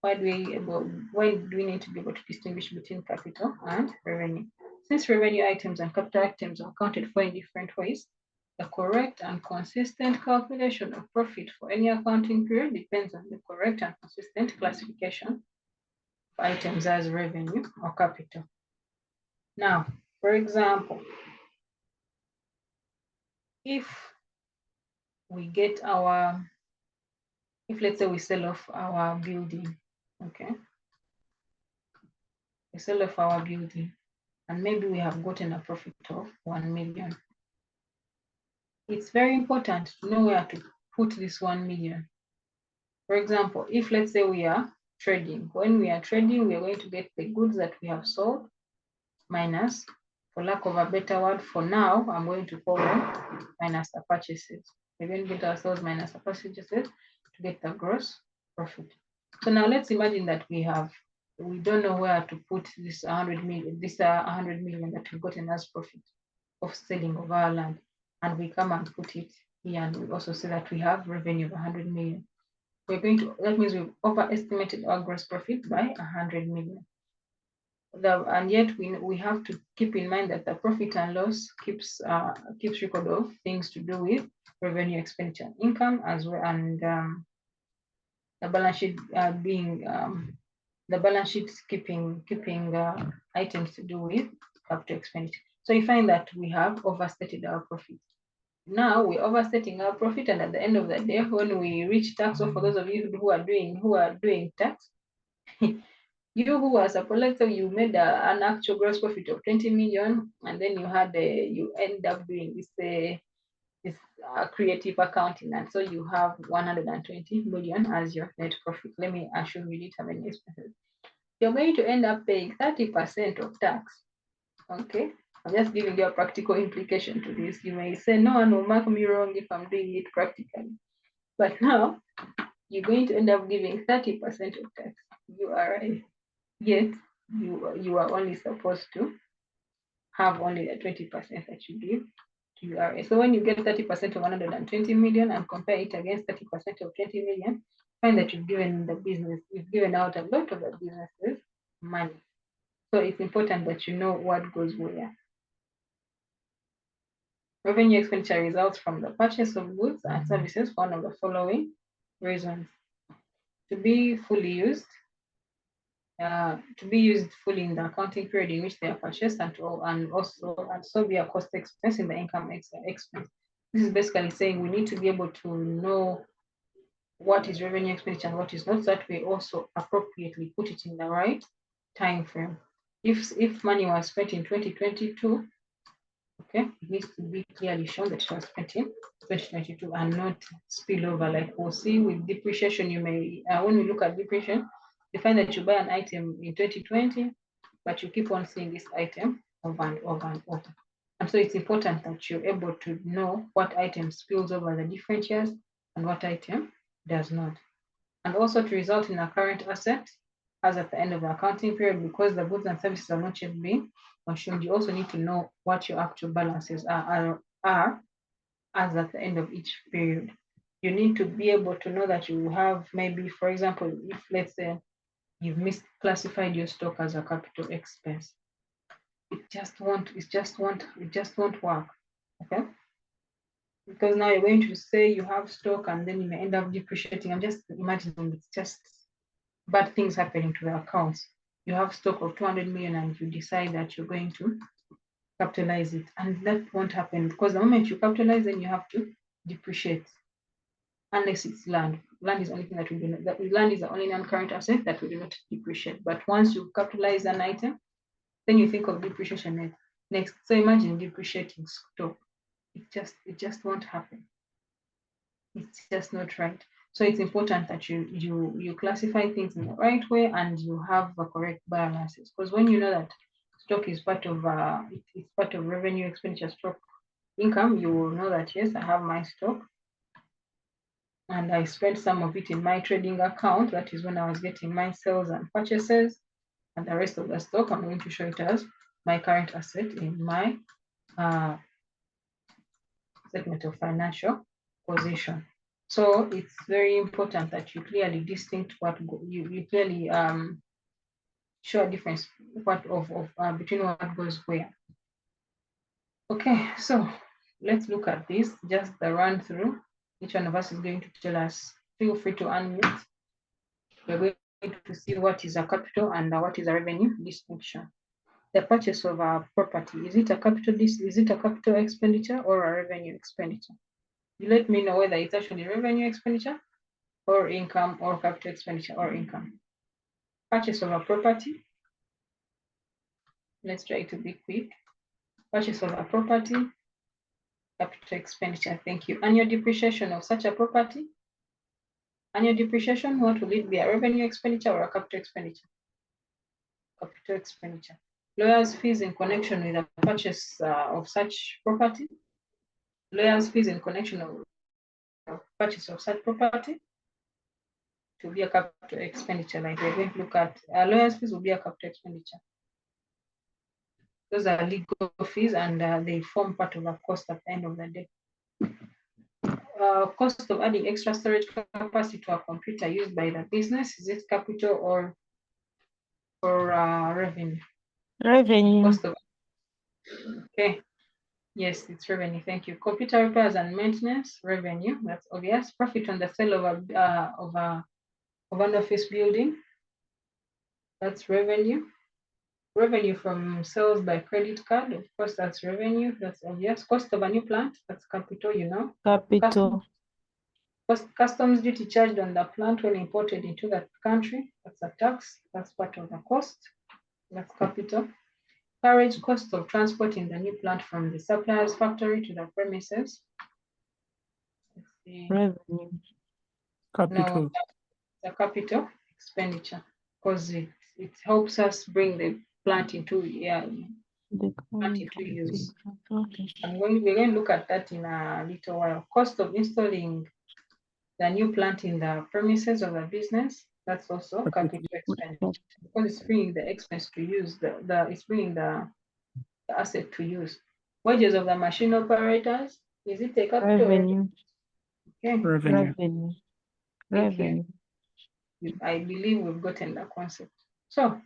Speaker 1: Why do we need to be able to distinguish between capital and revenue? Since revenue items and capital items are accounted for in different ways, the correct and consistent calculation of profit for any accounting period depends on the correct and consistent classification of items as revenue or capital. Now, for example, if let's say we sell off our building, okay? We sell off our building and maybe we have gotten a profit of 1 million. It's very important to know where to put this 1 million. For example, if let's say we are trading, when we are trading, we are going to get the goods that we have sold minus, for lack of a better word, for now, I'm going to call them minus the purchases. We're going to get our sales minus the purchases to get the gross profit. So now let's imagine that we don't know where to put this 100 million that we've gotten as profit of selling of our land. And we come and put it here, and we also say that we have revenue of 100 million. That means we've overestimated our gross profit by 100 million. And yet we have to keep in mind that the profit and loss keeps record of things to do with revenue, expenditure, income as well, and the balance sheet keeping items to do with capital expenditure. So you find that we have overstated our profit. Now we're overstating our profit, and at the end of the day, when we reach tax, or for those of you who are doing tax, you who are supposed, let's say you made an actual gross profit of 20 million, and then you end up doing this creative accounting, and so you have 120 million as your net profit. Let me assume you didn't have any expenses. You're going to end up paying 30% of tax. Okay, I'm just giving you a practical implication to this. You may say, no one will mark me wrong if I'm doing it practically. But now you're going to end up giving 30% of tax. You are right. Yet you are only supposed to have only the 20% that you give to URA. So when you get 30% of 120 million and compare it against 30% of 20 million, find that you've given out a lot of the businesses money. So it's important that you know what goes where. Revenue expenditure results from the purchase of goods and services for one of the following reasons: to be used fully in the accounting period in which they are purchased, and also be a cost expense in the income expense. This is basically saying we need to be able to know what is revenue expenditure and what is not, so that we also appropriately put it in the right time frame. If money was spent in 2022, okay, it needs to be clearly shown that it was spent in 2022 and not spill over. Like we'll see with depreciation, you may, when we look at depreciation, you find that you buy an item in 2020, but you keep on seeing this item over and over and over. And so it's important that you're able to know what item spills over the different years and what item does not. And also to result in a current asset as at the end of the accounting period, because the goods and services are not yet being consumed, you also need to know what your actual balances are as at the end of each period. You need to be able to know that you have maybe, for example, if let's say you've misclassified your stock as a capital expense, it just won't work. Okay. Because now you're going to say you have stock and then you may end up depreciating. I'm just imagining it's just bad things happening to the accounts. You have stock of 200 million and you decide that you're going to capitalize it, and that won't happen because the moment you capitalize, then you have to depreciate, unless it's land. Land is the only thing that we do not, that land is the only non-current asset that we do not depreciate. But once you capitalize an item, then you think of depreciation next. So imagine depreciating stock. It just won't happen. It's just not right. So it's important that you classify things in the right way and you have the correct balances. Because when you know that stock is part of it's part of revenue, expenditure, stock, income, you will know that yes, I have my stock and I spent some of it in my trading account. That is when I was getting my sales and purchases, and the rest of the stock I'm going to show it as my current asset in my statement of financial position. So it's very important that you clearly distinct what you clearly show a difference between what goes where. Okay, so let's look at this, just the run through. Each one of us is going to tell us. Feel free to unmute. We're going to see what is a capital and what is a revenue distinction. The purchase of a property, is it a capital expenditure or a revenue expenditure? You let me know whether it's actually revenue expenditure or income, or capital expenditure or income. Purchase of a property. Let's try to be quick. Purchase of a property, capital expenditure, thank you. Annual depreciation of such a property. Annual depreciation, what will it be, a revenue expenditure or a capital expenditure? Capital expenditure. Lawyers' fees in connection with the purchase of such property. Lawyers' fees in connection of purchase of such property to be a capital expenditure. Like we're going to look at lawyers' fees will be a capital expenditure. Those are legal fees and they form part of a cost at the end of the day. Cost of adding extra storage capacity to a computer used by the business, is it capital or revenue?
Speaker 7: Revenue.
Speaker 1: Cost of, okay, yes, it's revenue, thank you. Computer repairs and maintenance, revenue, that's obvious. Profit on the sale of an office building, that's revenue. Revenue from sales by credit card, of course, that's revenue, that's obvious. Cost of a new plant, that's capital, you know.
Speaker 7: Capital.
Speaker 1: Customs duty charged on the plant when imported into that country, that's a tax, that's part of the cost, that's capital. Carriage cost of transporting the new plant from the supplier's factory to the premises.
Speaker 7: Revenue.
Speaker 5: Capital.
Speaker 1: No, the capital expenditure, because it helps us bring the plant into use. And we're going to look at that in a little while. Cost of installing the new plant in the premises of the business, that's also capital expenditure, because it's bringing the expense to use, it's bringing the asset to use. Wages of the machine operators, is it a capital?
Speaker 7: Revenue.
Speaker 1: Okay.
Speaker 7: Revenue. Revenue.
Speaker 1: I believe we've gotten the concept. So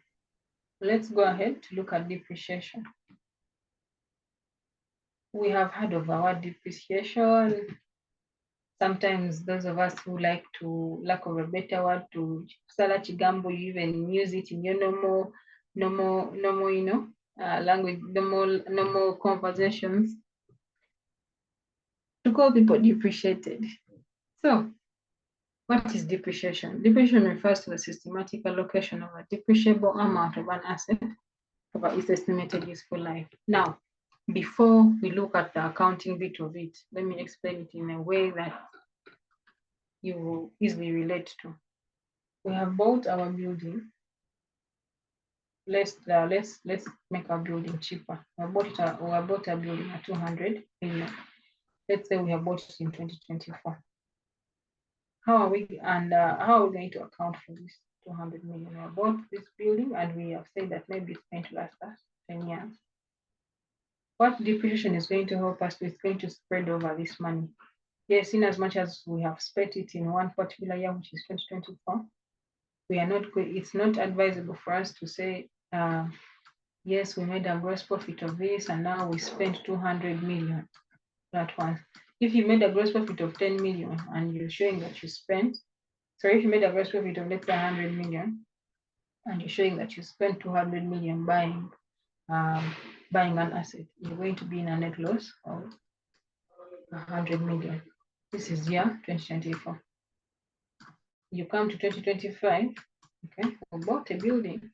Speaker 1: let's go ahead to look at depreciation. We have heard of our depreciation. Sometimes those of us who like to, lack of a better word, to Sala Chigambo, you even use it in your normal, you know, language, normal conversations to call people depreciated. So What is depreciation? Depreciation refers to the systematic allocation of a depreciable amount of an asset over its estimated useful life. Now, before we look at the accounting bit of it, let me explain it in a way that you will easily relate to. We have bought our building. Let's make our building cheaper. We bought a building at 200 million. Let's say we have bought it in 2024. How are we going to account for this 200 million? We have bought this building and we have said that maybe it's going to last us 10 years. What depreciation is going to help us with, it's going to spread over this money. Yes, in as much as we have spent it in one particular year, which is 2024, it's not advisable for us to say, yes, we made a gross profit of this and now we spent 200 million at once. If you made a gross profit of 10 million and you're showing that you spent, so if you made a gross profit of let's say 100 million and you're showing that you spent 200 million buying an asset, you're going to be in a net loss of 100 million. This is year 2024. You come to 2025, okay, we bought a building.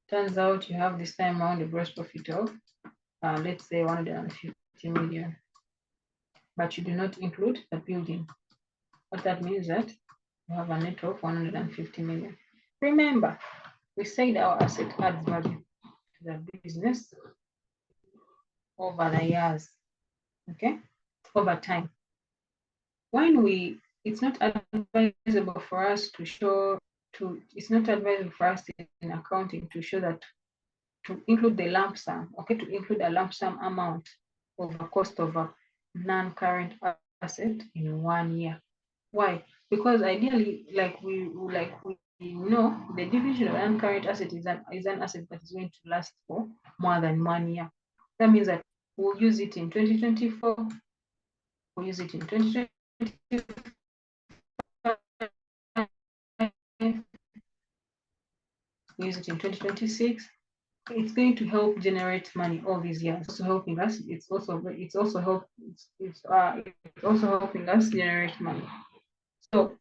Speaker 1: Turns out you have this time around a gross profit of, let's say 150 million. But you do not include the building. What that means that you have a net of 150 million. Remember, we said our asset adds value to the business over the years, okay, over time. It's not advisable for us it's not advisable for us in accounting to show that, to include the lump sum, okay, to include a lump sum amount of a cost of a non-current asset in 1 year. Why? Because ideally, like we know, the depreciation of an non-current asset is an asset that is going to last for more than 1 year. That means that we'll use it in 2024, we'll use it in 2025, we'll use it in 2026. It's going to help generate money all these years. It's also helping us. It's also helping us generate money. So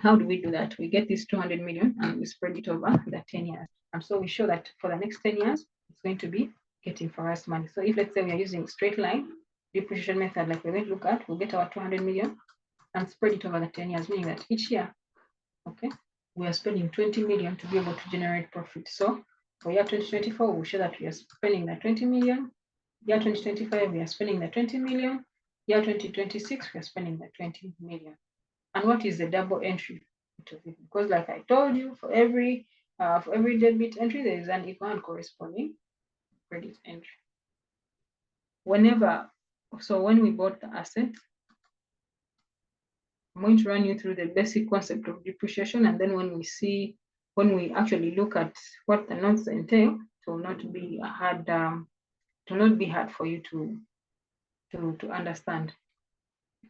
Speaker 1: how do we do that? We get this 200 million and we spread it over the 10 years. And so we show that for the next 10 years, it's going to be getting for us money. So if let's say we are using straight line depreciation method, like we're going to look at, we'll get our 200 million and spread it over the 10 years, meaning that each year, okay, we are spending 20 million to be able to generate profit. So for year 2024, we'll show that we are spending the 20 million. Year 2025, we are spending the 20 million. Year 2026, we are spending the 20 million. And what is the double entry? Because like I told you, for every debit entry, there is an equal and corresponding credit entry. When we bought the asset, I'm going to run you through the basic concept of depreciation, and then when we actually look at what the notes entail, it will not be hard for you to understand.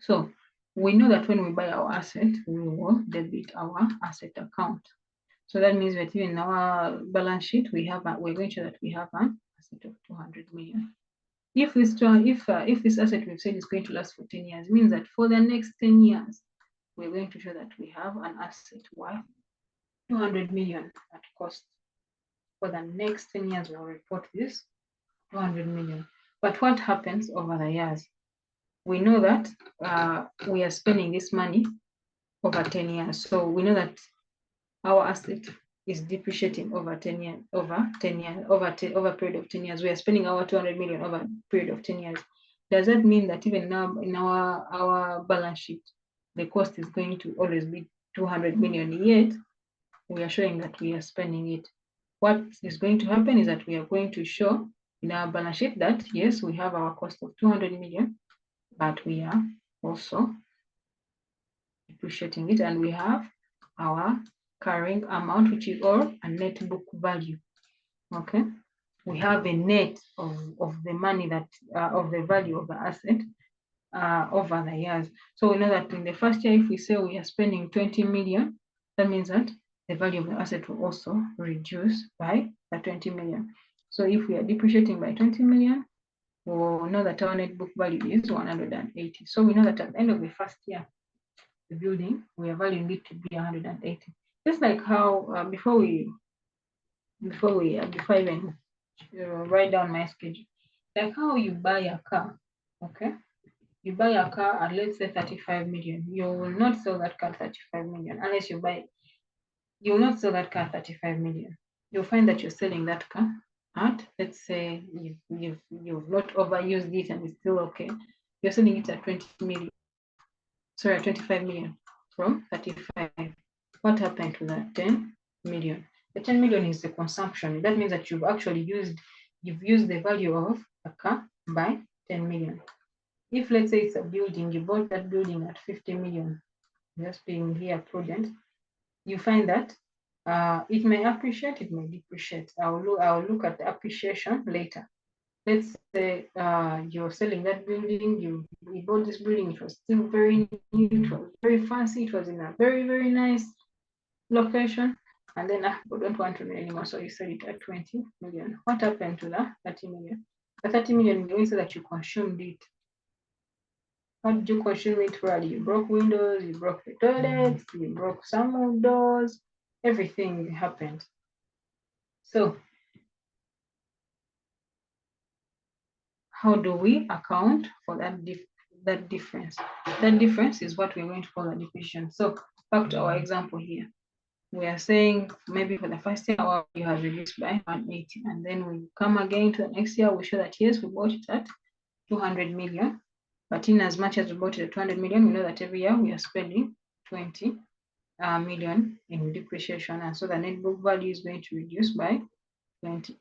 Speaker 1: So we know that when we buy our asset, we will debit our asset account. So that means that even in our balance sheet, we're going to show that we have an asset of 200 million. If this asset we've said is going to last for 10 years, it means that for the next 10 years, we're going to show that we have an asset worth 200 million at cost. For the next 10 years, we'll report this 200 million. But what happens over the years? We know that we are spending this money over 10 years. So we know that our asset is depreciating over a period of 10 years. We are spending our 200 million over a period of 10 years. Does that mean that even now in our balance sheet, the cost is going to always be 200 million, yet we are showing that we are spending it? What is going to happen is that we are going to show in our balance sheet that yes, we have our cost of 200 million, but we are also depreciating it, and we have our carrying amount, which is all a net book value. Okay, we have a net of the money that of the value of the asset over the years. So we know that in the first year, if we say we are spending 20 million, that means that the value of the asset will also reduce by the 20 million. So if we are depreciating by 20 million, we'll know that our net book value is 180. So we know that at the end of the first year, the building, we are valuing it to be 180. Just like how before I even write down my schedule, like how you buy a car, okay? You buy a car at, let's say, 35 million. You will not sell that car 35 million unless you buy. You will not sell that car 35 million. You'll find that you're selling that car at, let's say, you've not overused it and it's still okay. You're selling it at 20 million. Sorry, 25 million from 35. What happened to that 10 million? The 10 million is the consumption. That means that you've used the value of a car by 10 million. If, let's say, it's a building, you bought that building at 50 million, just being here prudent, you find that it may appreciate, it may depreciate. I'll look at the appreciation later. Let's say you're selling that building, you bought this building, it was still very new, it was very fancy, it was in a very, very nice location, and then we don't want to know anymore, so you sell it at 20 million. What happened to the 30 million? The 30 million means that you consumed it. How did you consume it? Really? You broke windows, you broke the toilets, you broke some doors, everything happened. So how do we account for that difference? That difference is what we're going to call a depreciation. So back to our example here. We are saying maybe for the first year you have reduced by 180, and then we come again to the next year, we show that yes, we bought it at 200 million. But in as much as we bought it at 200 million, we know that every year we are spending 20 million in depreciation. And so the net book value is going to reduce by 20.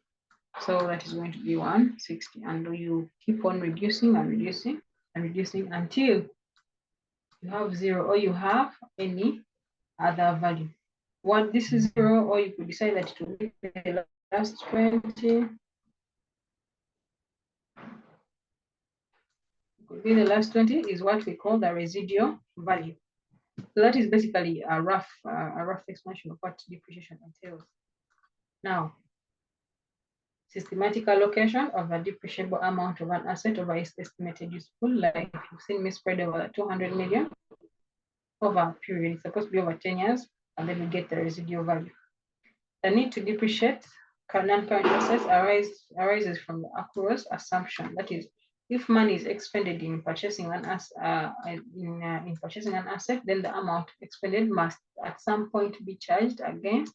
Speaker 1: So that is going to be 160. And you keep on reducing and reducing and reducing until you have zero or you have any other value. What this is zero, or you could decide that it will be the last 20. Could be the last 20 is what we call the residual value. So that is basically a rough explanation of what depreciation entails. Now, systematic allocation of a depreciable amount of an asset over its estimated useful life. You've seen me spread over 200 million over a period. It's supposed to be over 10 years, and then we get the residual value. The need to depreciate non-current assets arises from the accruals assumption. That is, if money is expended in purchasing an asset, then the amount expended must at some point be charged against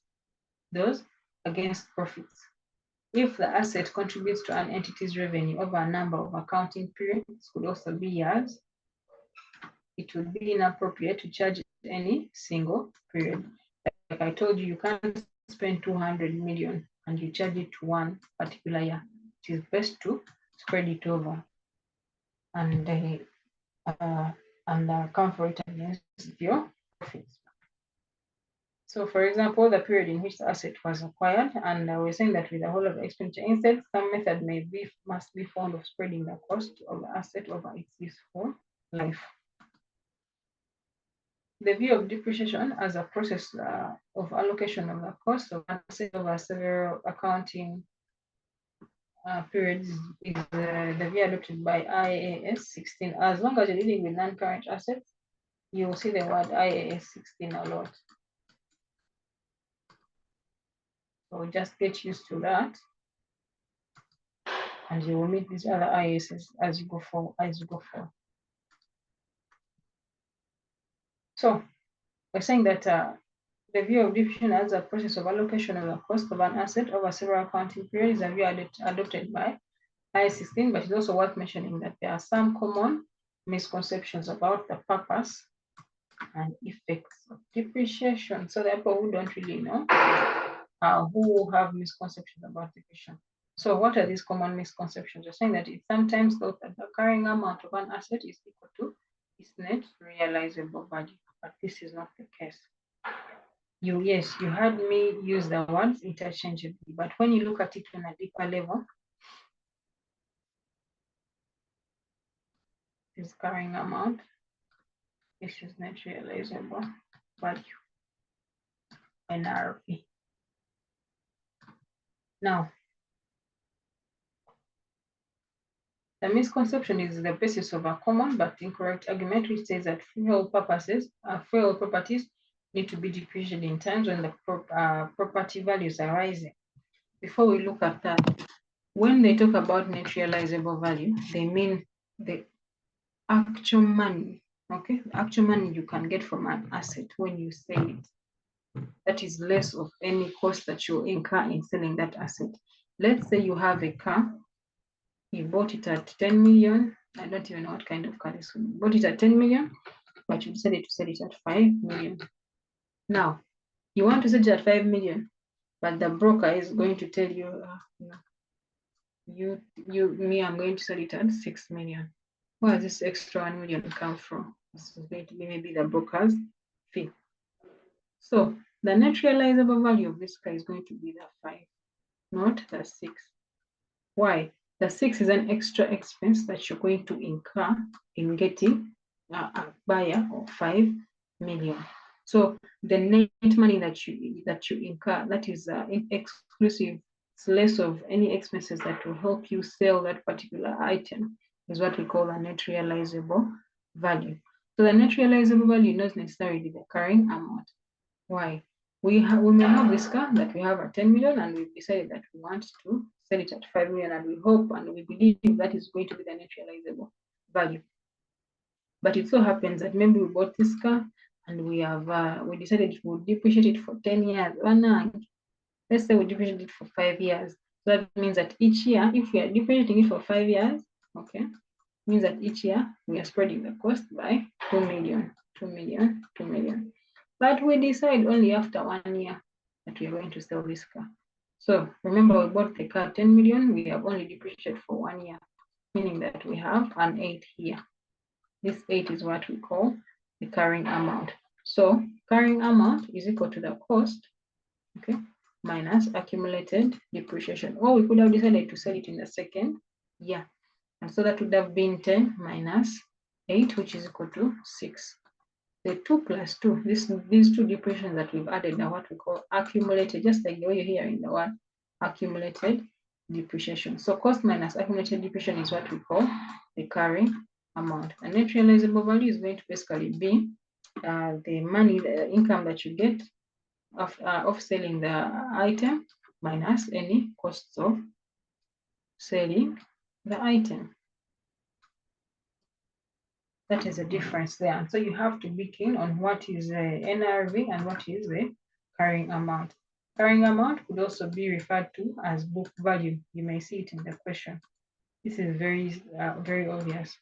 Speaker 1: profits. If the asset contributes to an entity's revenue over a number of accounting periods, could also be years, it would be inappropriate to charge any single period. Like I told you, you can't spend 200 million and you charge it to one particular year. It is best to spread it over and account for it against your profits. So, for example, the period in which the asset was acquired, and we're saying that with the whole of the expenditure instead, some method must be found of spreading the cost of the asset over its useful life. The view of depreciation as a process of allocation of the cost of an asset over several accounting periods is the view adopted by IAS 16. As long as you're dealing with non-current assets, you will see the word IAS 16 a lot. So just get used to that, and you will meet these other IASs as you go forward. So we're saying that the view of depreciation as a process of allocation of the cost of an asset over several accounting periods is a view adopted by IAS 16, but it's also worth mentioning that there are some common misconceptions about the purpose and effects of depreciation. So the people who don't really know, who have misconceptions about depreciation. So what are these common misconceptions? You're saying that it's sometimes thought that the carrying amount of an asset is equal to its net realizable value, but this is not the case. You heard me use the words interchangeably, but when you look at it on a deeper level, this carrying amount, this is net realizable value, NRV. Now, The misconception is the basis of a common but incorrect argument which says that freehold properties need to be depreciated in times when the property values are rising. Before we look at that, when they talk about net realizable value, they mean the actual money, okay? The actual money you can get from an asset when you sell it. That is less of any cost that you incur in selling that asset. Let's say you have a car, you bought it at 10 million. I don't even know what kind of car this is. You bought it at 10 million, but you decided to sell it at 5 million. Now, you want to sell it at 5 million, but the broker is going to tell you, I'm going to sell it at 6 million. Where does this extra 1 million come from? This is going to be maybe the broker's fee. So the net realizable value of this car is going to be the 5, not the 6. Why? The 6 is an extra expense that you're going to incur in getting a buyer of 5 million. So the net money that you incur, that is exclusive. It's less of any expenses that will help you sell that particular item, is what we call a net realizable value. So the net realizable value is not necessarily the carrying amount. Why? We may have this car that we have at 10 million and we've decided that we want to sell it at 5 million, and we hope and we believe that is going to be the net realizable value. But it so happens that maybe we bought this car and we decided we would depreciate it for 10 years. Let's say we depreciate it for 5 years. So that means that each year, if we are depreciating it for 5 years, okay, means that each year we are spreading the cost by 2 million, 2 million, 2 million. But we decide only after 1 year that we are going to sell this car. So remember, we bought the car at 10 million, we have only depreciated for 1 year, meaning that we have an 8 here. This 8 is what we call the carrying amount. So carrying amount is equal to the cost, okay, minus accumulated depreciation. Or we could have decided to sell it in the second year. And so that would have been 10 minus 8, which is equal to 6. The 2 plus 2, these two depreciations that we've added are what we call accumulated, just like the way you hear in the word accumulated depreciation. So cost minus accumulated depreciation is what we call the carrying amount. And net realizable value is going to basically be the money, the income that you get of selling the item minus any costs of selling the item. That is a difference there. And so you have to be keen on what is the NRV and what is the carrying amount. Carrying amount could also be referred to as book value. You may see it in the question. This is very obvious.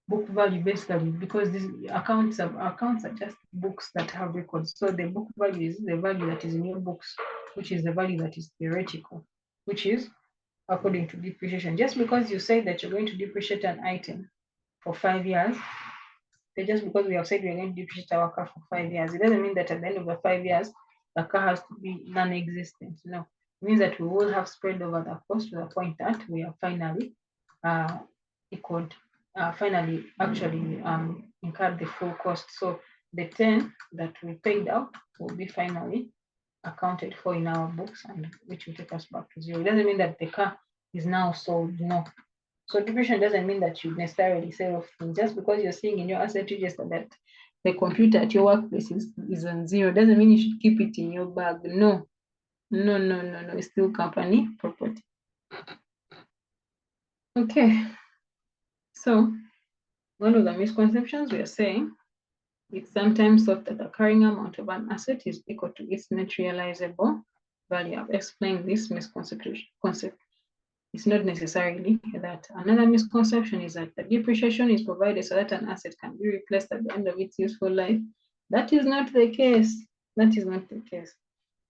Speaker 1: Book value basically, because these accounts are just books that have records. So the book value is the value that is in your books, which is the value that is theoretical, which is according to depreciation. Just because you say that you're going to depreciate an item for 5 years, just because we have said we're going to depreciate our car for 5 years, it doesn't mean that at the end of the 5 years, the car has to be non-existent. No, it means that we will have spread over the cost to the point that we are finally incurred the full cost. So the 10 that we paid out will be finally accounted for in our books, and which will take us back to 0. It doesn't mean that the car is now sold, no. So depreciation doesn't mean that you necessarily sell off things. Just because you're seeing in your asset register that the computer at your workplace is on 0, doesn't mean you should keep it in your bag. No. It's still company property. Okay. So one of the misconceptions we are saying, it's sometimes thought that the carrying amount of an asset is equal to its net realizable value. I've explained this misconception. It's not necessarily that. Another misconception is that the depreciation is provided so that an asset can be replaced at the end of its useful life. That is not the case. That is not the case.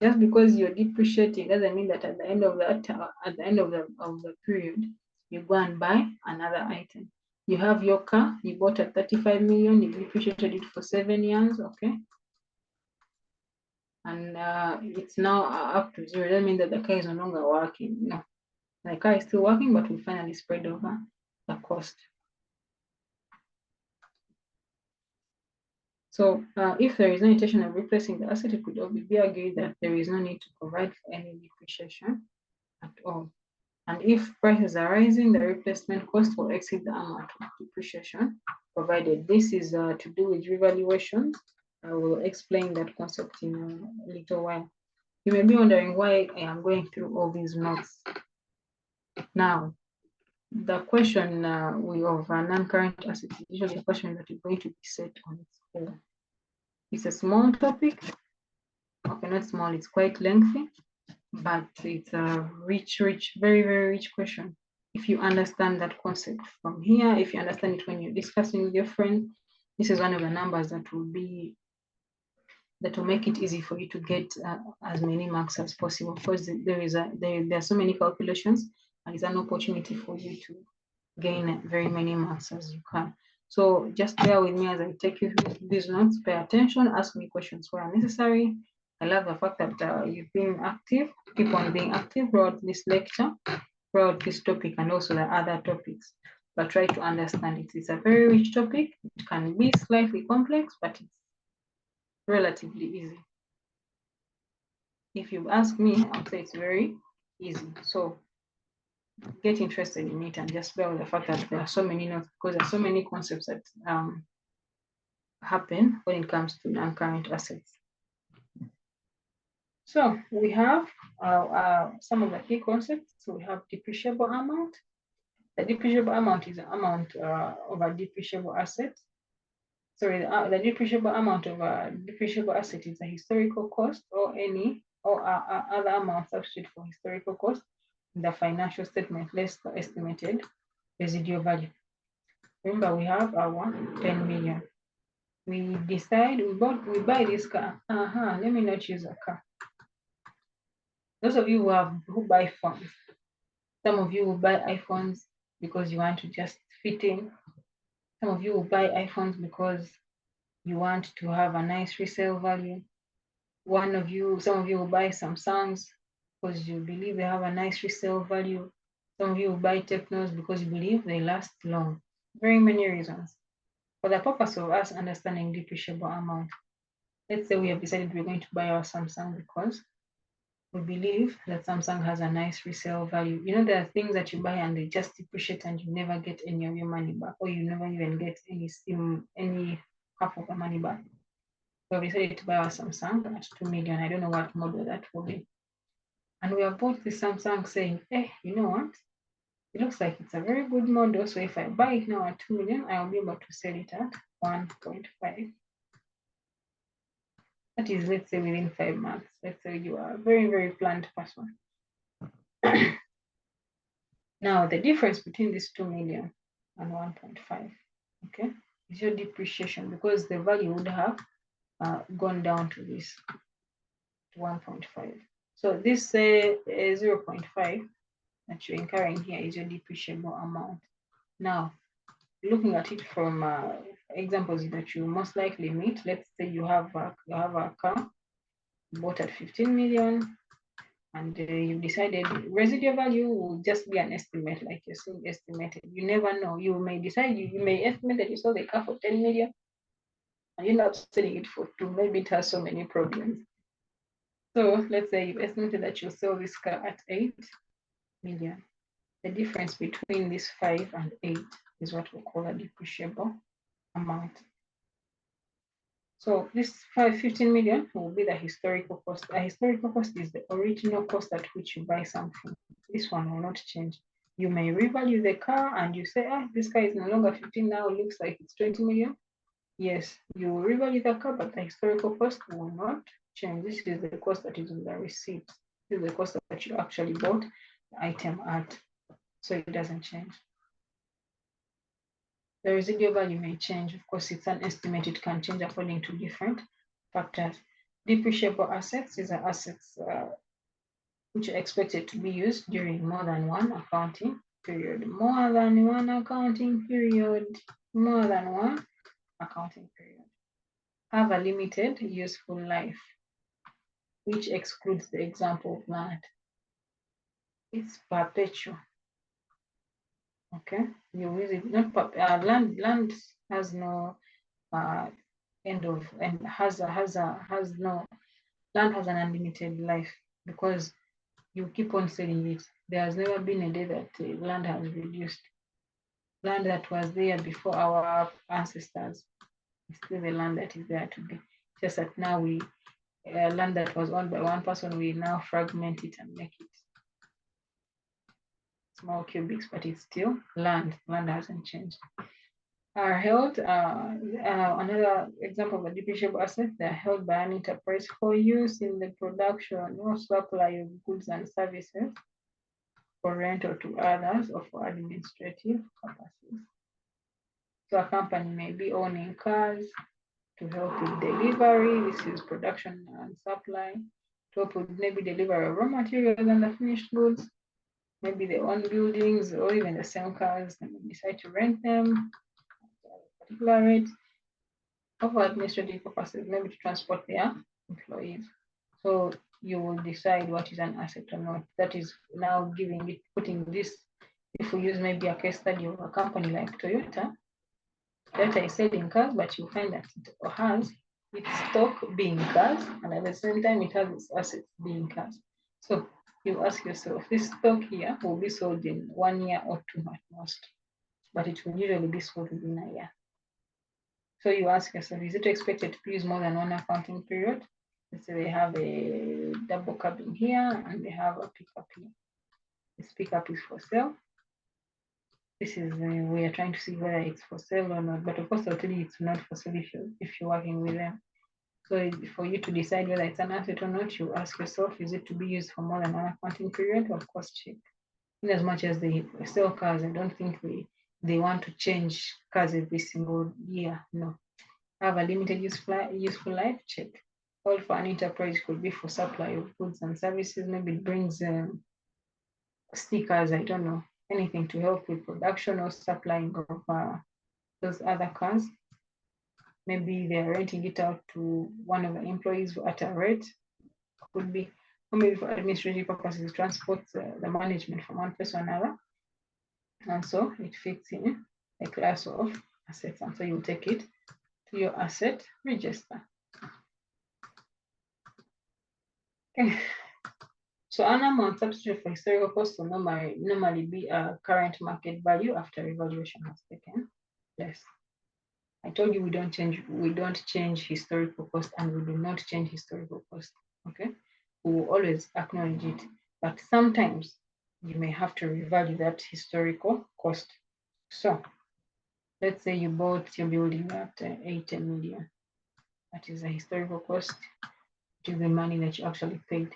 Speaker 1: Just because you're depreciating doesn't mean that at the end of the period, you go and buy another item. You have your car, you bought at 35 million, you depreciated it for 7 years, okay? And it's now up to 0. It doesn't mean that the car is no longer working. No. The car is still working, but we finally spread over the cost. So if there is no intention of replacing the asset, it could be argued that there is no need to provide for any depreciation at all. And if prices are rising, the replacement cost will exceed the amount of depreciation provided. This is to do with revaluation. I will explain that concept in a little while. You may be wondering why I am going through all these notes. Now, the question of non-current assets is usually a question that is going to be set on its own. It's a small topic. Okay, not small, it's quite lengthy, but it's a rich, very, very rich question. If you understand that concept from here, if you understand it when you're discussing with your friend, this is one of the numbers that will make it easy for you to get as many marks as possible, because there are so many calculations, and it's an opportunity for you to gain very many marks as you can. So just bear with me as I take you through these notes. Pay attention, ask me questions where necessary. I love the fact that you've been active. Keep on being active throughout this lecture, throughout this topic, and also the other topics. But try to understand it. It's a very rich topic. It can be slightly complex, but it's relatively easy. If you ask me, I'll say it's very easy. So get interested in it and just bear with the fact that there are so many notes, because there are so many concepts that happen when it comes to non-current assets. So we have some of the key concepts. So we have depreciable amount. The depreciable amount is the amount of a depreciable asset. Sorry, the depreciable amount of a depreciable asset is a historical cost or other amount substituted for historical cost in the financial statement less the estimated residual value. Remember, we have our 10 million. We decide we buy this car. Let me not use a car. Those of you who buy phones, some of you will buy iPhones because you want to just fit in. Some of you will buy iPhones because you want to have a nice resale value. Some of you will buy Samsungs because you believe they have a nice resale value. Some of you will buy Technos because you believe they last long. Very many reasons. For the purpose of us understanding depreciable amount, let's say we have decided we're going to buy our Samsung because we believe that Samsung has a nice resale value. You know, there are things that you buy and they just depreciate and you never get any of your money back, or you never even get any half of the money back. So we decided to buy our Samsung at 2 million. I don't know what model that will be. And we have bought the Samsung saying, you know what? It looks like it's a very good model. So if I buy it now at 2 million, I'll be able to sell it at 1.5. That is, let's say, within 5 months. Let's say you are a very, very planned person. Now, the difference between this 2 million and 1.5, okay, is your depreciation, because the value would have gone down to this, to 1.5. So this 0.5 that you're incurring here is your depreciable amount. Now, looking at it from examples that you most likely meet, let's say you have a car bought at 15 million, and you decided residual value will just be an estimate, like you're saying estimated. You never know. You may decide, you may estimate that you sold the car for 10 million, and you end up selling it for 2. Maybe it has so many problems. So let's say you estimated that you'll sell this car at 8 million. The difference between this 5 and 8 is what we call a depreciable amount. So this 15 million will be the historical cost. A historical cost is the original cost at which you buy something. This one will not change. You may revalue the car and you say, this car is no longer 15 now, it looks like it's 20 million. Yes, you will revalue the car, but the historical cost will not change. This is the cost that is on the receipt. This is the cost that you actually bought the item at. So it doesn't change. The residual value may change. Of course, it's an estimate. It can change according to different factors. Depreciable assets is assets which are expected to be used during more than one accounting period. More than one accounting period. More than one accounting period. Have a limited useful life, which excludes the example of land. It's perpetual. Okay, you use it not land has no end of, and has no land has an unlimited life, because you keep on selling it. There has never been a day that land has reduced. Land that was there before our ancestors is still the land that is there today. Just that now we land that was owned by one person, we now fragment it and make it small cubics, but it's still land. Land hasn't changed. Are held, another example of a depreciable asset, they are held by an enterprise for use in the production or supply of goods and services, for rental to others, or for administrative purposes. So a company may be owning cars to help with delivery. This is production and supply. To help with maybe delivery of raw materials and the finished goods. Maybe they own buildings or even the same cars and decide to rent them at a particular rate, or for administrative purposes, maybe to transport their employees. So you will decide what is an asset or not. That is now putting this, if we use maybe a case study of a company like Toyota. Toyota is selling cars, but you find that it has its stock being cars, and at the same time it has its assets being cars. So you ask yourself, this stock here will be sold in 1 year or 2 at most, but it will usually be sold within a year. So you ask yourself, is it expected to use more than one accounting period? Let's say they have a double cabin here and they have a pickup here. This pickup is for sale. This is we are trying to see whether it's for sale or not, but of course I'll tell you it's not for sale if you're working with them. So for you to decide whether it's an asset or not, you ask yourself, is it to be used for more than one accounting period? Of course, check. In as much as they sell cars, I don't think they want to change cars every single year. No. Have a limited useful life, check. All for an enterprise could be for supply of goods and services. Maybe it brings stickers, I don't know, anything to help with production or supplying of those other cars. Maybe they're renting it out to one of the employees at a rate, could be, or maybe for administrative purposes, transport the management from one place to another. And so it fits in a class of assets. And so you take it to your asset register. Okay. So an amount substituted for historical cost will normally be a current market value after evaluation has taken place. I told you we don't change historical cost, and we do not change historical cost. Okay, we will always acknowledge it, but sometimes you may have to revalue that historical cost. So let's say you bought your building at 80 million. That is a historical cost to the money that you actually paid.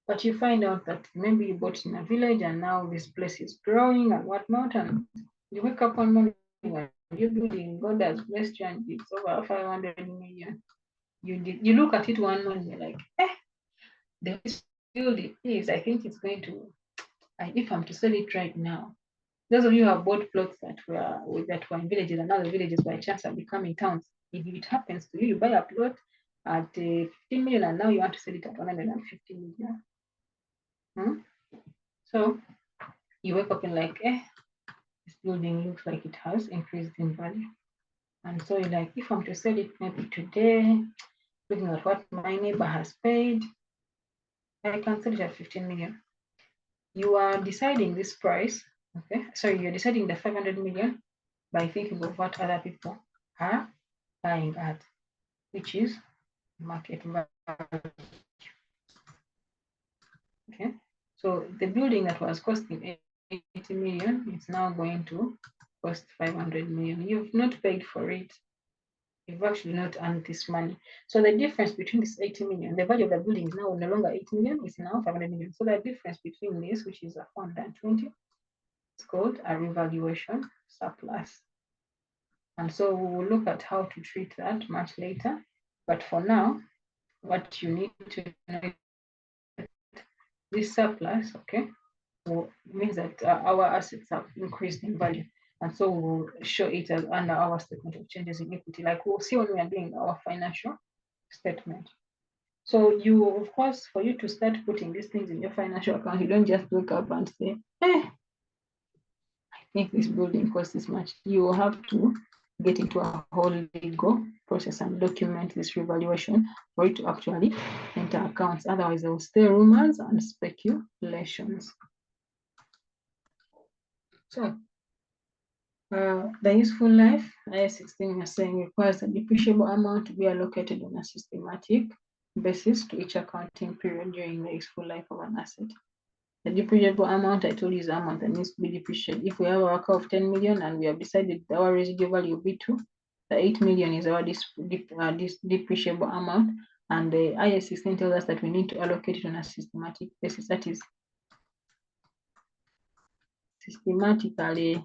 Speaker 1: But you find out that maybe you bought in a village and now this place is growing and whatnot, and you wake up one morning and your building, God has blessed you and it's over 500 million. You look at it one morning, you're like, this building is, I think it's going to, if I'm to sell it right now. Those of you who have bought plots that were in villages and now the villages by chance are becoming towns. If it happens to you, you buy a plot at 15 million and now you want to sell it at 150 million. So you wake up and like, this building looks like it has increased in value. And so you're like, if I'm to sell it maybe today, looking at what my neighbor has paid, I can sell it at 15 million. You are deciding this price, okay? Sorry, you're deciding the 500 million by thinking of what other people are buying at, which is market value. Okay, so the building that was costing 80 million is now going to cost 500 million. You've not paid for it. You've actually not earned this money. So the difference between this 80 million, the value of the building is now no longer 80 million, it's now 500 million. So the difference between this, which is a 420, is called a revaluation surplus. And so we will look at how to treat that much later. But for now, what you need to know, this surplus, okay, means that our assets have increased in value. And so we'll show it as under our statement of changes in equity, like we'll see when we are doing our financial statement. So you, of course, for you to start putting these things in your financial account, you don't just wake up and say, I think this building costs this much. You will have to get into a whole legal process. process and document this revaluation for it to actually enter accounts. Otherwise, there will stay rumors and speculations. So, the useful life, IAS 16 is saying requires a depreciable amount to be allocated on a systematic basis to each accounting period during the useful life of an asset. The depreciable amount I told you is the amount that needs to be depreciated. If we have a worker of 10 million and we have decided our residual value will be 2, the 8 million is our depreciable amount, and the IAS 16 tells us that we need to allocate it on a systematic basis. That is systematically.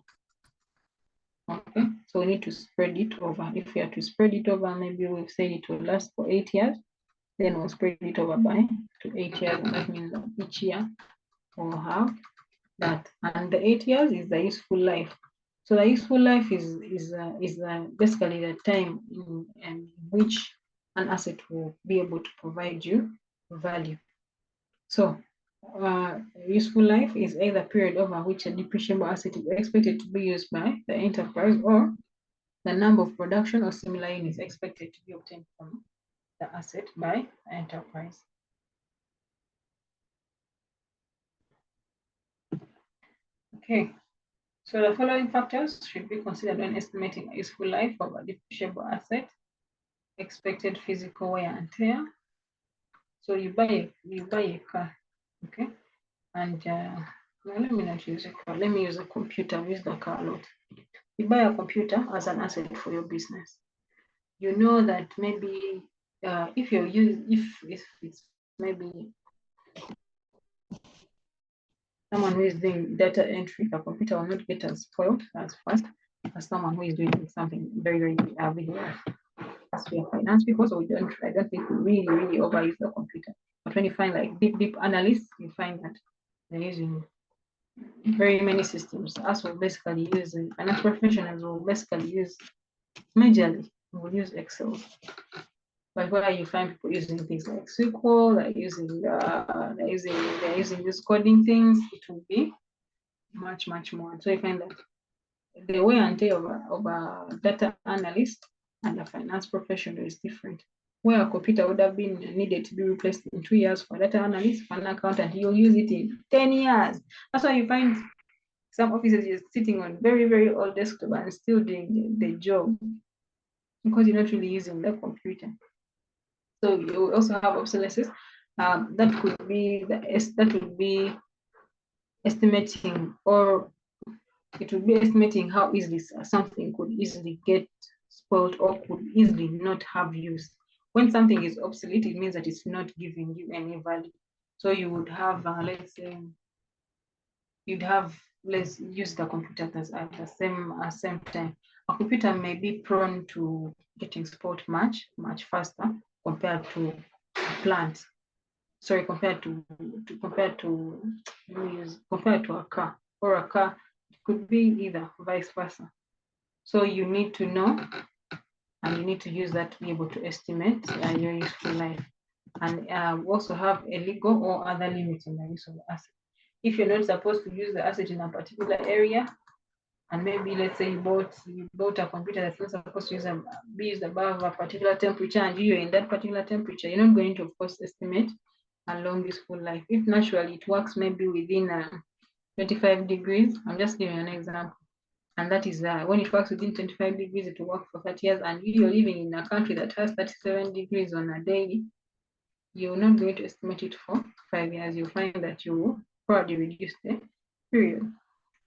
Speaker 1: Okay, so we need to spread it over. If we are to spread it over, maybe we've said it will last for 8 years, then we'll spread it over to 8 years, and that means that each year we'll have that. And the 8 years is the useful life. So the useful life is basically the time in which an asset will be able to provide you value. So useful life is either period over which a depreciable asset is expected to be used by the enterprise, or the number of production or similar units expected to be obtained from the asset by the enterprise. Okay, so the following factors should be considered when estimating a useful life of a depreciable asset: expected physical wear and tear. So you buy a car, okay, and well, let me not use a car. Let me use a computer. I've used the car a lot. You buy a computer as an asset for your business. You know that maybe if it's maybe someone who is doing data entry, the computer will not get as spoiled as fast as someone who is doing something very, very big. As we are finance people, so I don't think we really overuse the computer. But when you find like deep analysts, you find that they're using very many systems. As we're basically using finance professionals will basically use majorly we'll use Excel. But where you find people using things like SQL, they're using these coding things, it will be much more. So you find that the way and tear of a data analyst and a finance professional is different. Where a computer would have been needed to be replaced in 2 years for data analyst, for an accountant, you'll use it in 10 years. That's why you find some officers just sitting on very, very old desktop and still doing the job because you're not really using the computer. So you also have obsolescence. That would be estimating, or it would be estimating how easily something could easily get spoiled or could easily not have use. When something is obsolete, it means that it's not giving you any value. So you would have, let's say, let's use the computer at the same time. A computer may be prone to getting spoiled much faster compared to a plant. Sorry, compared to a car, or a car could be either vice versa. So you need to know, and you need to use that to be able to estimate your useful life. And we also have a legal or other limit in the use of the asset. If you're not supposed to use the asset in a particular area, and maybe let's say you bought a computer that's not supposed to be used above a particular temperature, and you're in that particular temperature, you're not going to, of course, estimate a long useful life. If naturally it works maybe within 25 degrees, I'm just giving an example, and that is when it works within 25 degrees, it will work for 30 years, and you're living in a country that has 37 degrees on a daily, you're not going to estimate it for 5 years. You'll find that you will probably reduce the period.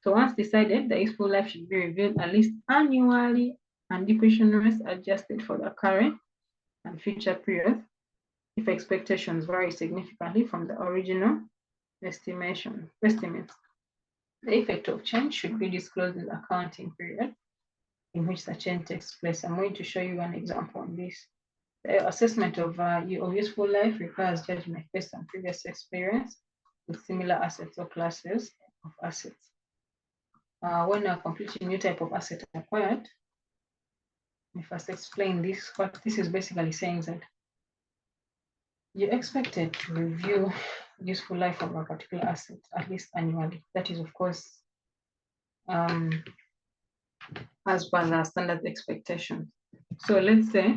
Speaker 1: So once decided, the useful life should be reviewed at least annually, and depreciation rates adjusted for the current and future periods if expectations vary significantly from the original estimates. The effect of change should be disclosed in the accounting period in which the change takes place. I'm going to show you an example on this. The assessment of useful life requires judgment based on previous experience with similar assets or classes of assets. When a completely new type of asset is acquired, let me first explain this. What this is basically saying is that you're expected to review useful life of a particular asset at least annually. That is, of course, as per the standard expectation. So let's say,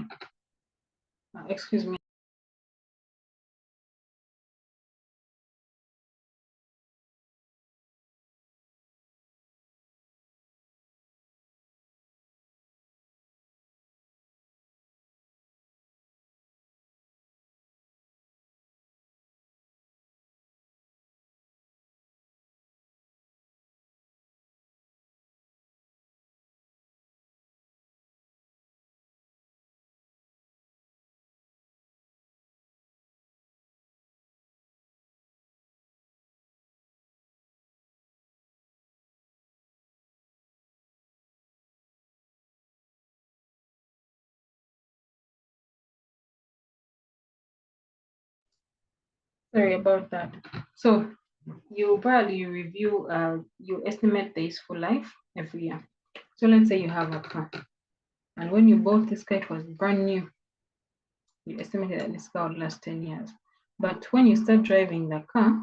Speaker 1: excuse me. Sorry about that. So you probably review, you estimate the useful life every year. So let's say you have a car, and when you bought this car, it was brand new. You estimated that this car would last 10 years. But when you start driving the car,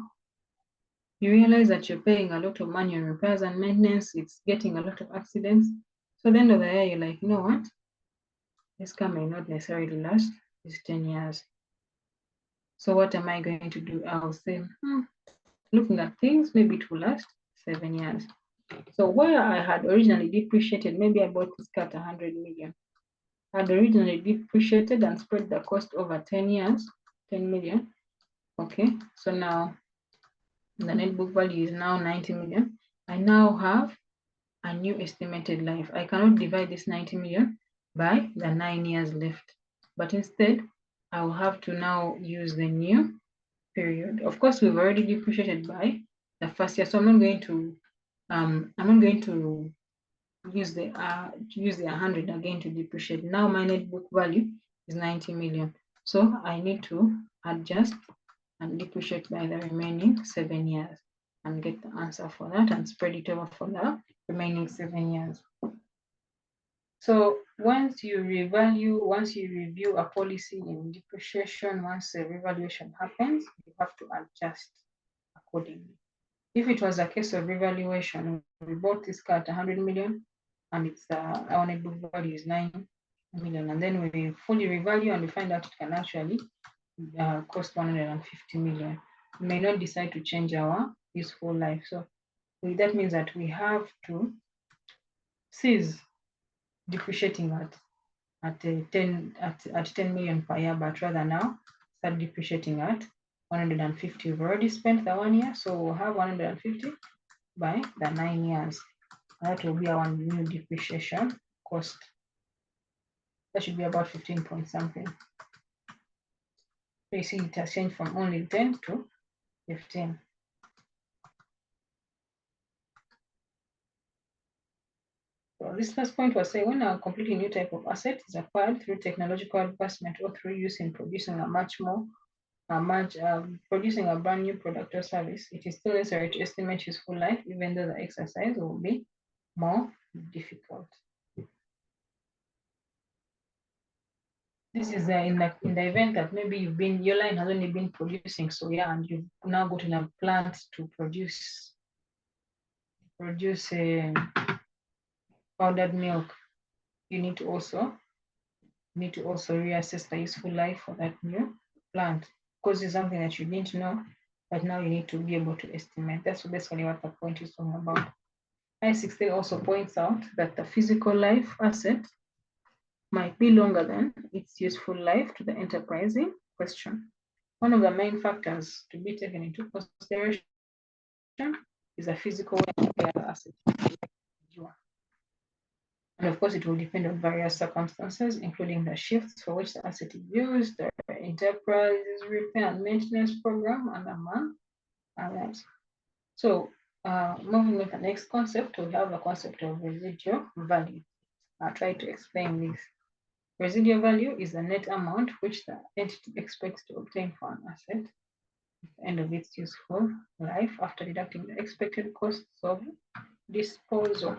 Speaker 1: you realize that you're paying a lot of money on repairs and maintenance. It's getting a lot of accidents. So at the end of the year, you're like, you know what? This car may not necessarily last this 10 years. So what am I going to do? I'll say, looking at things, maybe it will last 7 years. So where I had originally depreciated, maybe I bought this car at 100 million. I had originally depreciated and spread the cost over 10 years, 10 million. Okay, so now the net book value is now 90 million. I now have a new estimated life. I cannot divide this 90 million by the 9 years left, but instead I will have to now use the new period. Of course, we've already depreciated by the first year, so I'm not going to use the 100 again to depreciate. Now my net book value is 90 million, so I need to adjust and depreciate by the remaining 7 years and get the answer for that and spread it over for the remaining 7 years. So once you review a policy in depreciation, once a revaluation happens, you have to adjust accordingly. If it was a case of revaluation, we bought this car at 100 million and it's our net book value is 9 million, and then we fully revalue and we find out it can actually cost 150 million. We may not decide to change our useful life. So that means that we have to cease depreciating at 10 million per year, but rather now start depreciating at 150. We've already spent the 1 year, so we'll have 150 by the 9 years. That will be our new depreciation cost. That should be about 15 point something. So you see it has changed from only 10 to 15. So this first point was saying when a completely new type of asset is acquired through technological advancement or through use in producing producing a brand new product or service, it is still necessary to estimate useful life, even though the exercise will be more difficult. This is in the event that maybe your line has only been producing soya and you've now got in a plant to produce powdered milk. You need to also reassess the useful life for that new plant, because it's something that you didn't know, but now you need to be able to estimate. That's basically what the point is talking about. I-16 also points out that the physical life asset might be longer than its useful life to the enterprise in question. One of the main factors to be taken into consideration is a physical asset. And of course, it will depend on various circumstances, including the shifts for which the asset is used, the enterprise's repair and maintenance program, and among others. So moving with the next concept, we have the concept of residual value. I'll try to explain this. Residual value is the net amount which the entity expects to obtain for an asset at the end of its useful life after deducting the expected costs of disposal.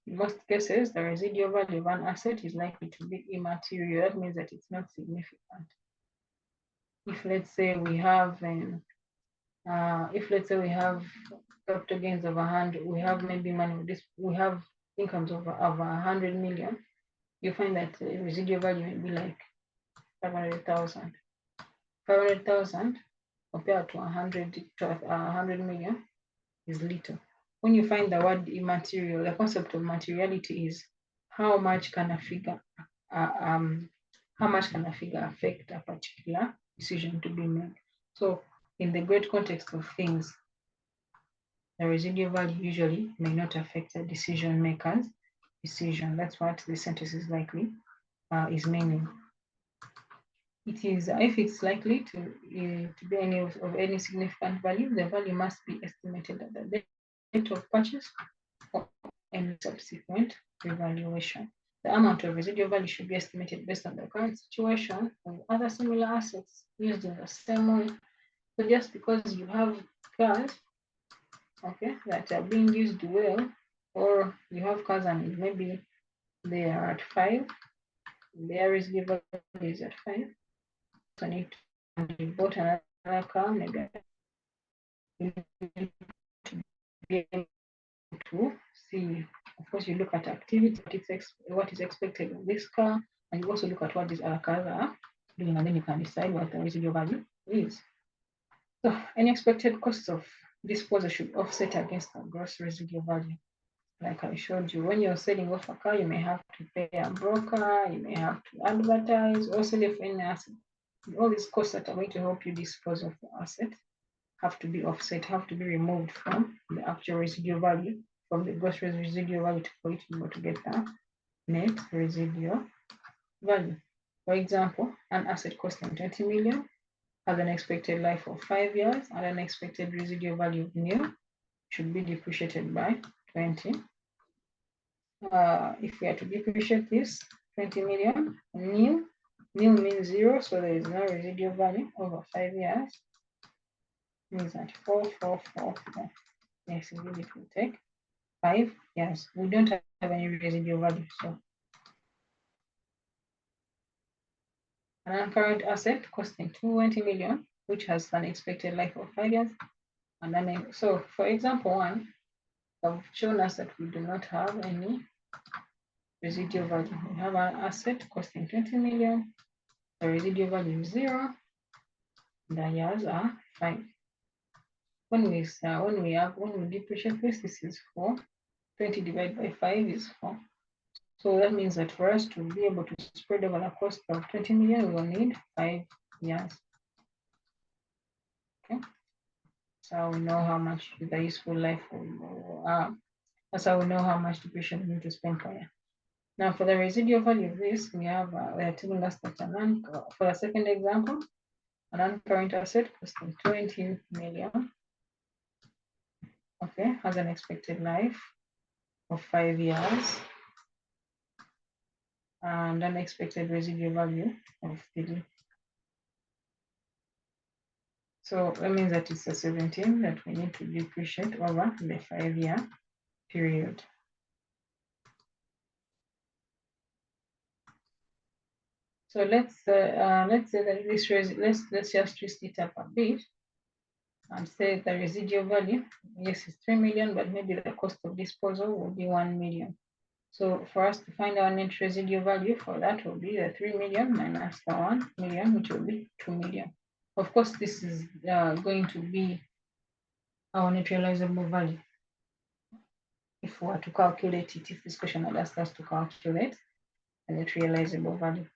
Speaker 1: In most cases, the residual value of an asset is likely to be immaterial. That means that it's not significant. If let's say we have capital gains of 100, we have maybe money. We have incomes of 100 million, you find that the residual value may be like 500,000. 500,000 compared to 100 million is little. When you find the word immaterial, the concept of materiality is how much can a figure affect a particular decision to be made. So in the great context of things, the residual value usually may not affect the decision maker's decision. That's what the sentence is likely is meaning. It is if it's likely to be any of any significant value, the value must be estimated at the date of purchase or any subsequent revaluation. The amount of residual value should be estimated based on the current situation and other similar assets used in the same way. So just because you have cars, okay, that are being used well, or you have cars and maybe they are at 5, their residual value is at 5. So you bought another car, maybe you need to be able to see. Of course, you look at activity, what is expected of this car, and you also look at what these other cars are doing, and then you can decide what the residual value is. So any expected costs of disposal should offset against the gross residual value. Like I showed you, when you're selling off a car, you may have to pay a broker, you may have to advertise, or sell it for any asset. All these costs that are going to help you dispose of the asset have to be offset, have to be removed from the actual residual value, from the gross residual value for you to be able to get the net residual value. For example, an asset costing 20 million has an expected life of 5 years and an expected residual value of new should be depreciated by 20. If we are to depreciate this 20 million, new means 0, so there is no residual value over 5 years. Means that 4. Yes, it will take 5 years. We don't have any residual value, so an current asset costing 20 million, which has an expected life of 5 years, and then so for example 1, I've shown us that we do not have any residual value. We have an asset costing 20 million, the residual value is 0, the years are 5. When we depreciate this is 4. 20 divided by 5 is 4. So that means that for us to be able to spread over the cost of 20 million, we will need 5 years. Okay. So we know how much the useful life that's how we know how much depreciation we need to spend per year. Now for the residual value of this, we are telling us that for the second example, an non-current asset costing 20 million, okay, has an expected life of 5 years and an expected residual value of 3. So that means that it's a 17 that we need to depreciate over the 5-year period. So let's say that let's just twist it up a bit and say the residual value, yes, is 3 million, but maybe the cost of disposal will be 1 million. So for us to find our net residual value for that will be the 3 million minus the 1 million, which will be 2 million. Of course, this is going to be our net realizable value. If we were to calculate it, if this question had asked us to calculate the net realizable value.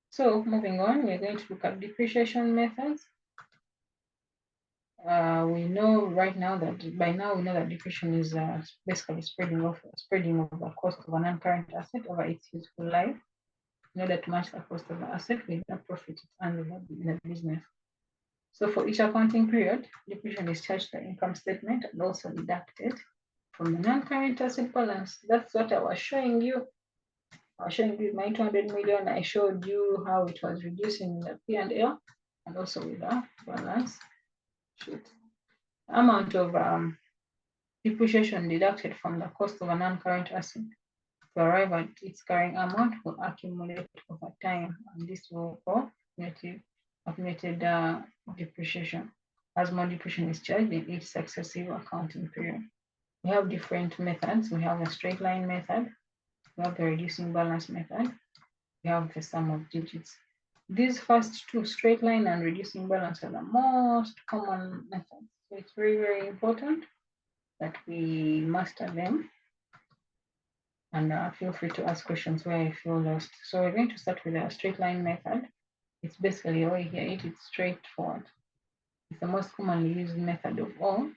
Speaker 1: So moving on, we're going to look at depreciation methods. We know right now that by now we know that depreciation is basically spreading of the cost of a non-current asset over its useful life in order to match the cost of the asset with the profit and the business. So for each accounting period, depreciation is charged to the income statement and also deducted from the non-current asset balance. That's what I was showing you. I was showing you my 200 million. I showed you how it was reducing the P&L and also with the balance sheet. The amount of depreciation deducted from the cost of a non-current asset to arrive at its carrying amount will accumulate over time, and this will call accumulated depreciation, as more depreciation is charged in each successive accounting period. We have different methods. We have a straight line method, we have the reducing balance method, we have the sum of digits. These first two, straight line and reducing balance, are the most common methods. So it's very, very important that we master them. And feel free to ask questions where I feel lost. So we're going to start with our straight line method. It's basically over here, it's straightforward. It's the most commonly used method of all.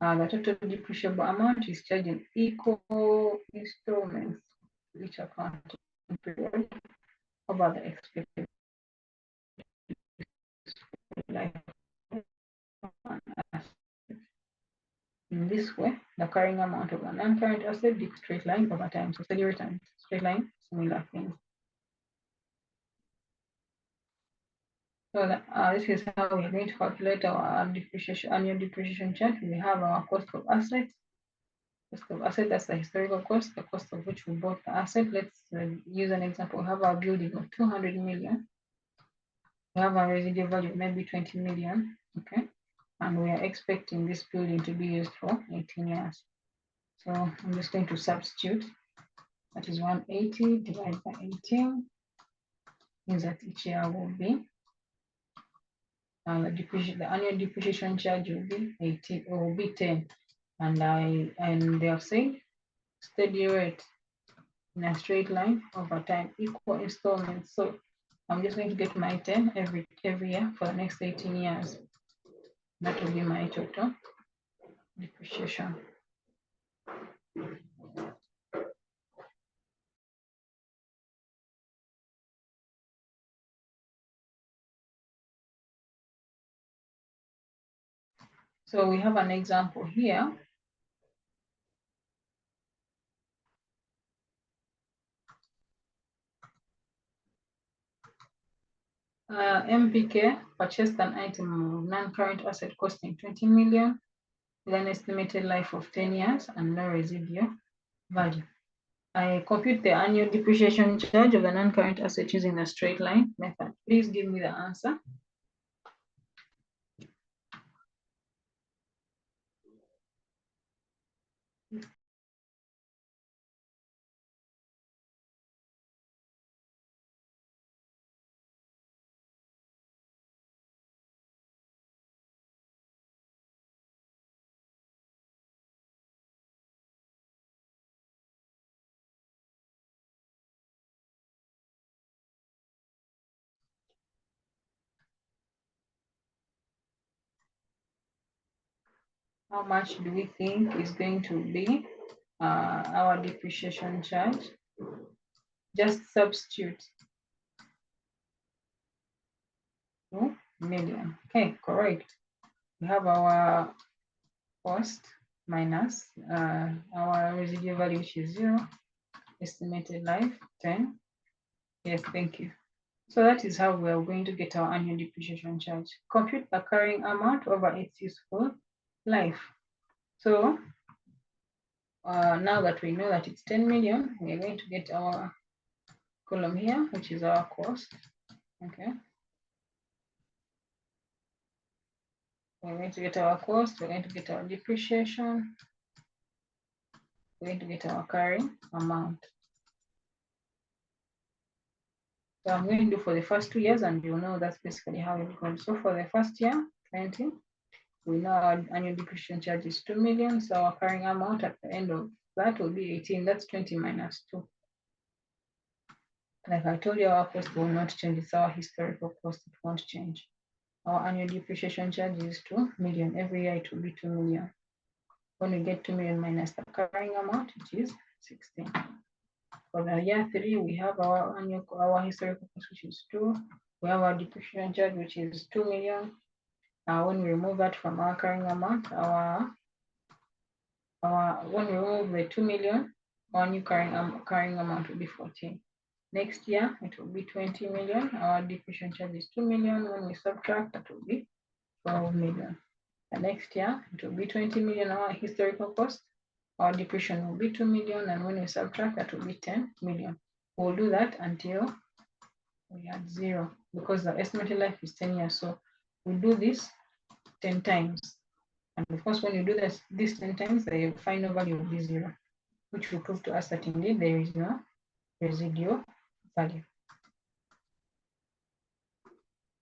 Speaker 1: The total depreciable amount is charged in equal installments to each account period over the expected life. In this way, the carrying amount of a non-current asset is straight line over time. So steady return, straight line, similar things. So this is how we're going to calculate our depreciation, annual depreciation charge. We have our cost of assets. Cost of asset, that's the historical cost, the cost of which we bought the asset. Let's use an example. We have our building of 200 million. We have a residual value, maybe 20 million, okay? And we are expecting this building to be used for 18 years. So I'm just going to substitute. That is 180 divided by 18. Means that each year will be the annual depreciation charge will be 18 or will be 10. And they have said steady rate in a straight line over time, equal installments. So I'm just going to get my 10 every year for the next 18 years. That will be my total depreciation. So we have an example here. MPK purchased an item of non-current asset costing 20 million with an estimated life of 10 years and no residual value. I compute the annual depreciation charge of the non-current asset using the straight line method. Please give me the answer. How much do we think is going to be our depreciation charge? Just substitute 2 million. Okay, correct. We have our cost minus our residual value, which is 0, estimated life 10. Yes, thank you. So that is how we are going to get our annual depreciation charge. Compute the carrying amount over its useful life. So now that we know that it's 10 million, we are going to get our column here, which is our cost. Okay. We're going to get our cost, we're going to get our depreciation, we're going to get our carrying amount. So I'm going to do for the first 2 years, and you'll know that's basically how it goes. So for the first year, 20, we know our annual depreciation charge is 2 million. So our carrying amount at the end of that will be 18. That's 20 minus 2. Like I told you, our cost will not change. It's our historical cost, it won't change. Our annual depreciation charge is 2 million. Every year it will be 2 million. When we get 2 million minus the carrying amount, it is 16. For the year 3, we have our historical cost, which is 2. We have our depreciation charge, which is 2 million. When we remove that from our carrying amount, when we remove the 2 million, our new carrying amount will be 14. Next year, it will be 20 million. Our depreciation charge is 2 million. When we subtract, that will be 12 million. The next year, it will be 20 million. Our historical cost, our depreciation will be 2 million. And when we subtract, that will be 10 million. We'll do that until we add 0, because the estimated life is 10 years. So we do this 10 times. And of course, when you do this 10 times, the final value will be 0. which will prove to us that indeed there is no residual value.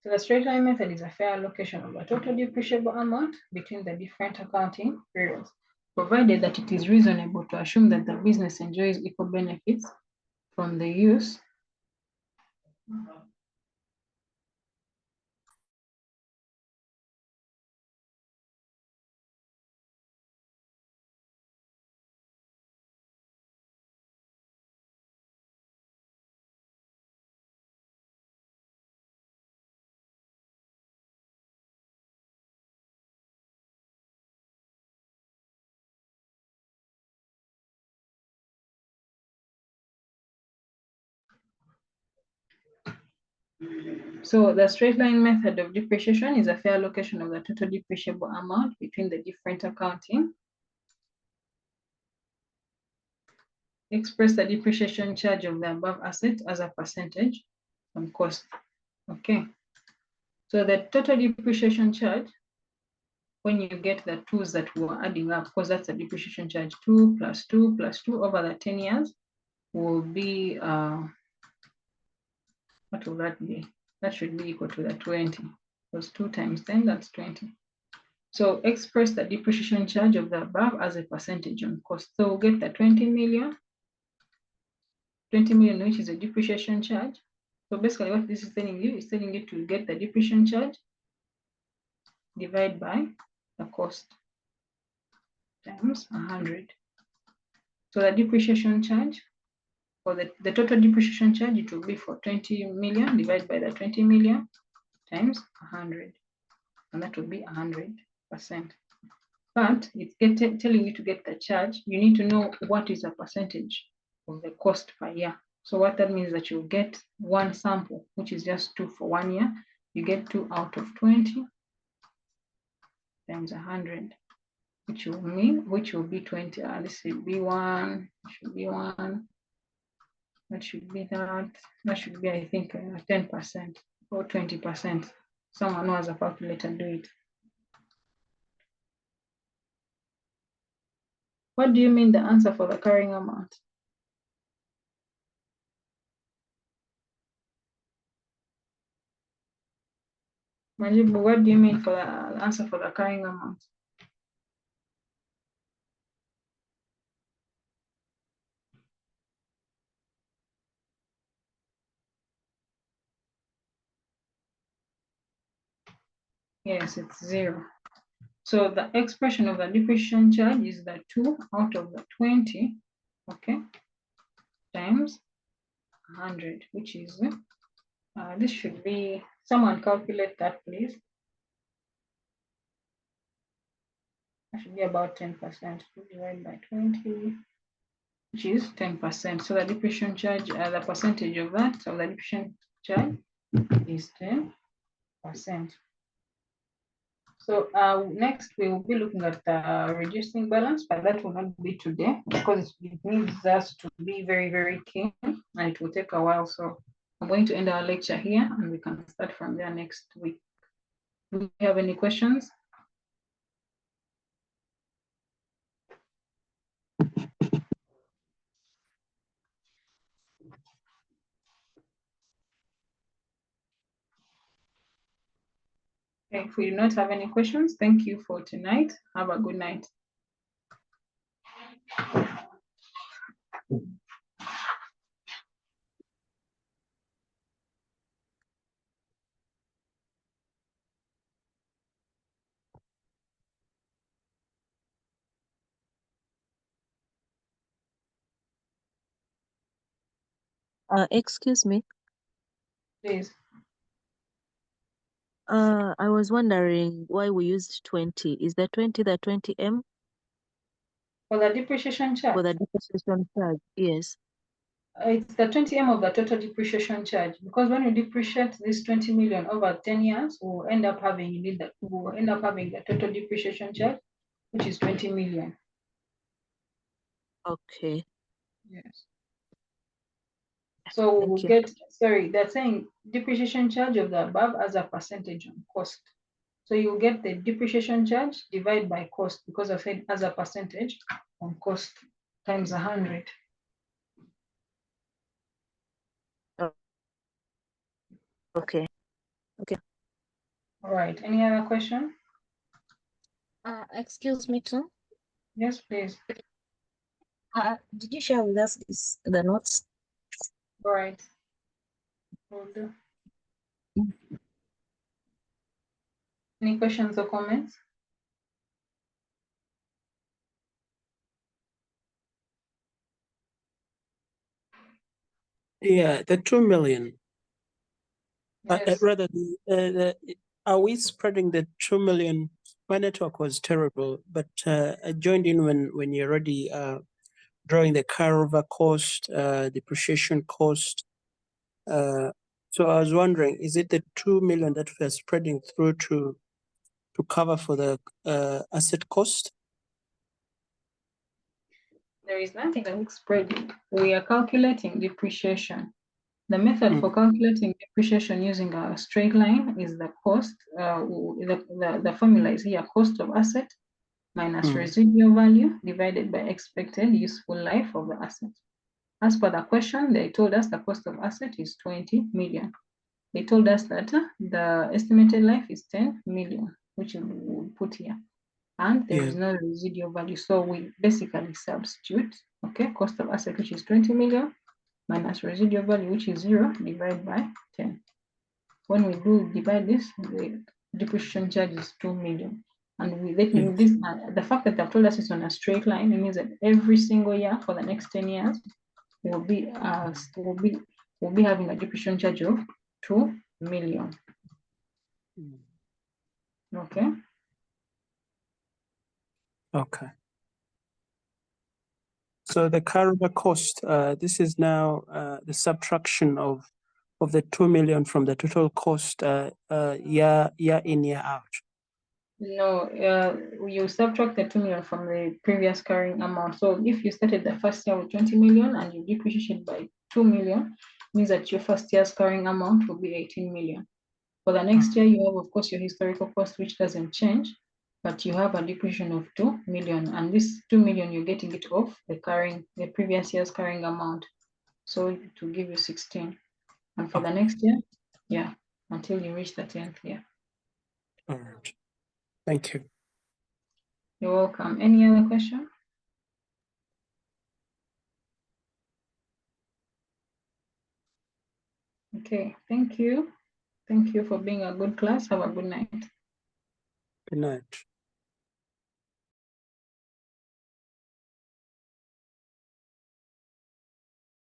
Speaker 1: So the straight line method is a fair allocation of the total depreciable amount between the different accounting periods, provided that it is reasonable to assume that the business enjoys equal benefits from the use So the straight line method of depreciation is a fair allocation of the total depreciable amount between the different accounting. Express the depreciation charge of the above asset as a percentage on cost. Okay. So the total depreciation charge, when you get the twos that we're adding up, because that's the depreciation charge, 2 plus 2 plus 2 over the 10 years will be, what will that be? That should be equal to the 20, because 2 times 10, that's 20. So express the depreciation charge of the above as a percentage on cost. So we'll get the 20 million, which is a depreciation charge. So basically what this is telling you is telling you to get the depreciation charge divided by the cost times 100. So the depreciation charge, or the total depreciation charge, it will be for 20 million divided by the 20 million times 100. And that will be 100%. But it's telling you to get the charge, you need to know what is a percentage of the cost per year. So what that means is that you'll get one sample, which is just 2 for 1 year. You get 2 out of 20 times 100, which will be 20. This should be 1, should be 1. That should be that. That should be, I think, 10% or 20%. Someone who has a calculator, do it. What do you mean the answer for the carrying amount? Majibu, what do you mean for the answer for the carrying amount? Yes, it's 0. So the expression of the depreciation charge is the 2 out of the 20, okay, times 100, which is, this should be, someone calculate that, please. That should be about 10%, divided by 20, which is 10%. So the depreciation charge, the percentage of that, so the depreciation charge is 10%. So next we will be looking at reducing balance, but that will not be today because it needs us to be very, very keen and it will take a while. So I'm going to end our lecture here and we can start from there next week. Do you have any questions? Okay, if we do not have any questions, thank you for tonight. Have a good night.
Speaker 4: Excuse me.
Speaker 1: Please.
Speaker 4: I was wondering why we used 20. Is the 20 the 20M?
Speaker 1: For the depreciation charge?
Speaker 4: For the depreciation charge, yes.
Speaker 1: It's the 20M of the total depreciation charge, because when you depreciate this 20 million over 10 years, we'll end up having the total depreciation charge, which is 20 million.
Speaker 4: Okay.
Speaker 1: Yes. So we'll get, sorry, they're saying depreciation charge of the above as a percentage on cost. So you'll get the depreciation charge divided by cost, because I said as a percentage on cost. times 100.
Speaker 4: Okay.
Speaker 1: All right, any other question?
Speaker 4: Excuse me too.
Speaker 1: Yes, please.
Speaker 4: Did you share with us the notes?
Speaker 1: All right. Will do. Any questions or comments?
Speaker 5: Yeah, the 2 million.
Speaker 1: Yes.
Speaker 5: Rather, are we spreading the 2 million? My network was terrible, but I joined in when you're already drawing the carryover cost, depreciation cost. So I was wondering, is it the 2 million that we're spreading through to cover for the asset cost?
Speaker 1: There is nothing like spreading. We are calculating depreciation. The method for calculating depreciation using a straight line is the cost. The formula is here: cost of asset minus residual value divided by expected useful life of the asset. As per the question, they told us the cost of asset is 20 million. They told us that the estimated life is 10 million, which we will put here. And there is no residual value. So we basically substitute, okay, cost of asset, which is 20 million, minus residual value, which is 0, divided by 10. When we do divide this, the depreciation charge is 2 million. And we let this, the fact that they've told us it's on a straight line, it means that every single year for the next 10 years, we'll be having a depreciation charge of 2 million. Okay.
Speaker 5: Okay. So the carryover cost, this is now the subtraction of the 2 million from the total cost year in, year out.
Speaker 1: No, you subtract the 2 million from the previous carrying amount. So if you started the first year with 20 million and you depreciate by 2 million, means that your first year's carrying amount will be 18 million. For the next year, you have, of course, your historical cost, which doesn't change, but you have a depreciation of 2 million, and this 2 million, you're getting it off the previous year's carrying amount. So to give you 16. And for the next year, yeah, until you reach the 10th year.
Speaker 5: All right. Thank you.
Speaker 1: You're welcome. Any other question? Okay, thank you. Thank you for being a good class. Have a good night.
Speaker 5: Good night.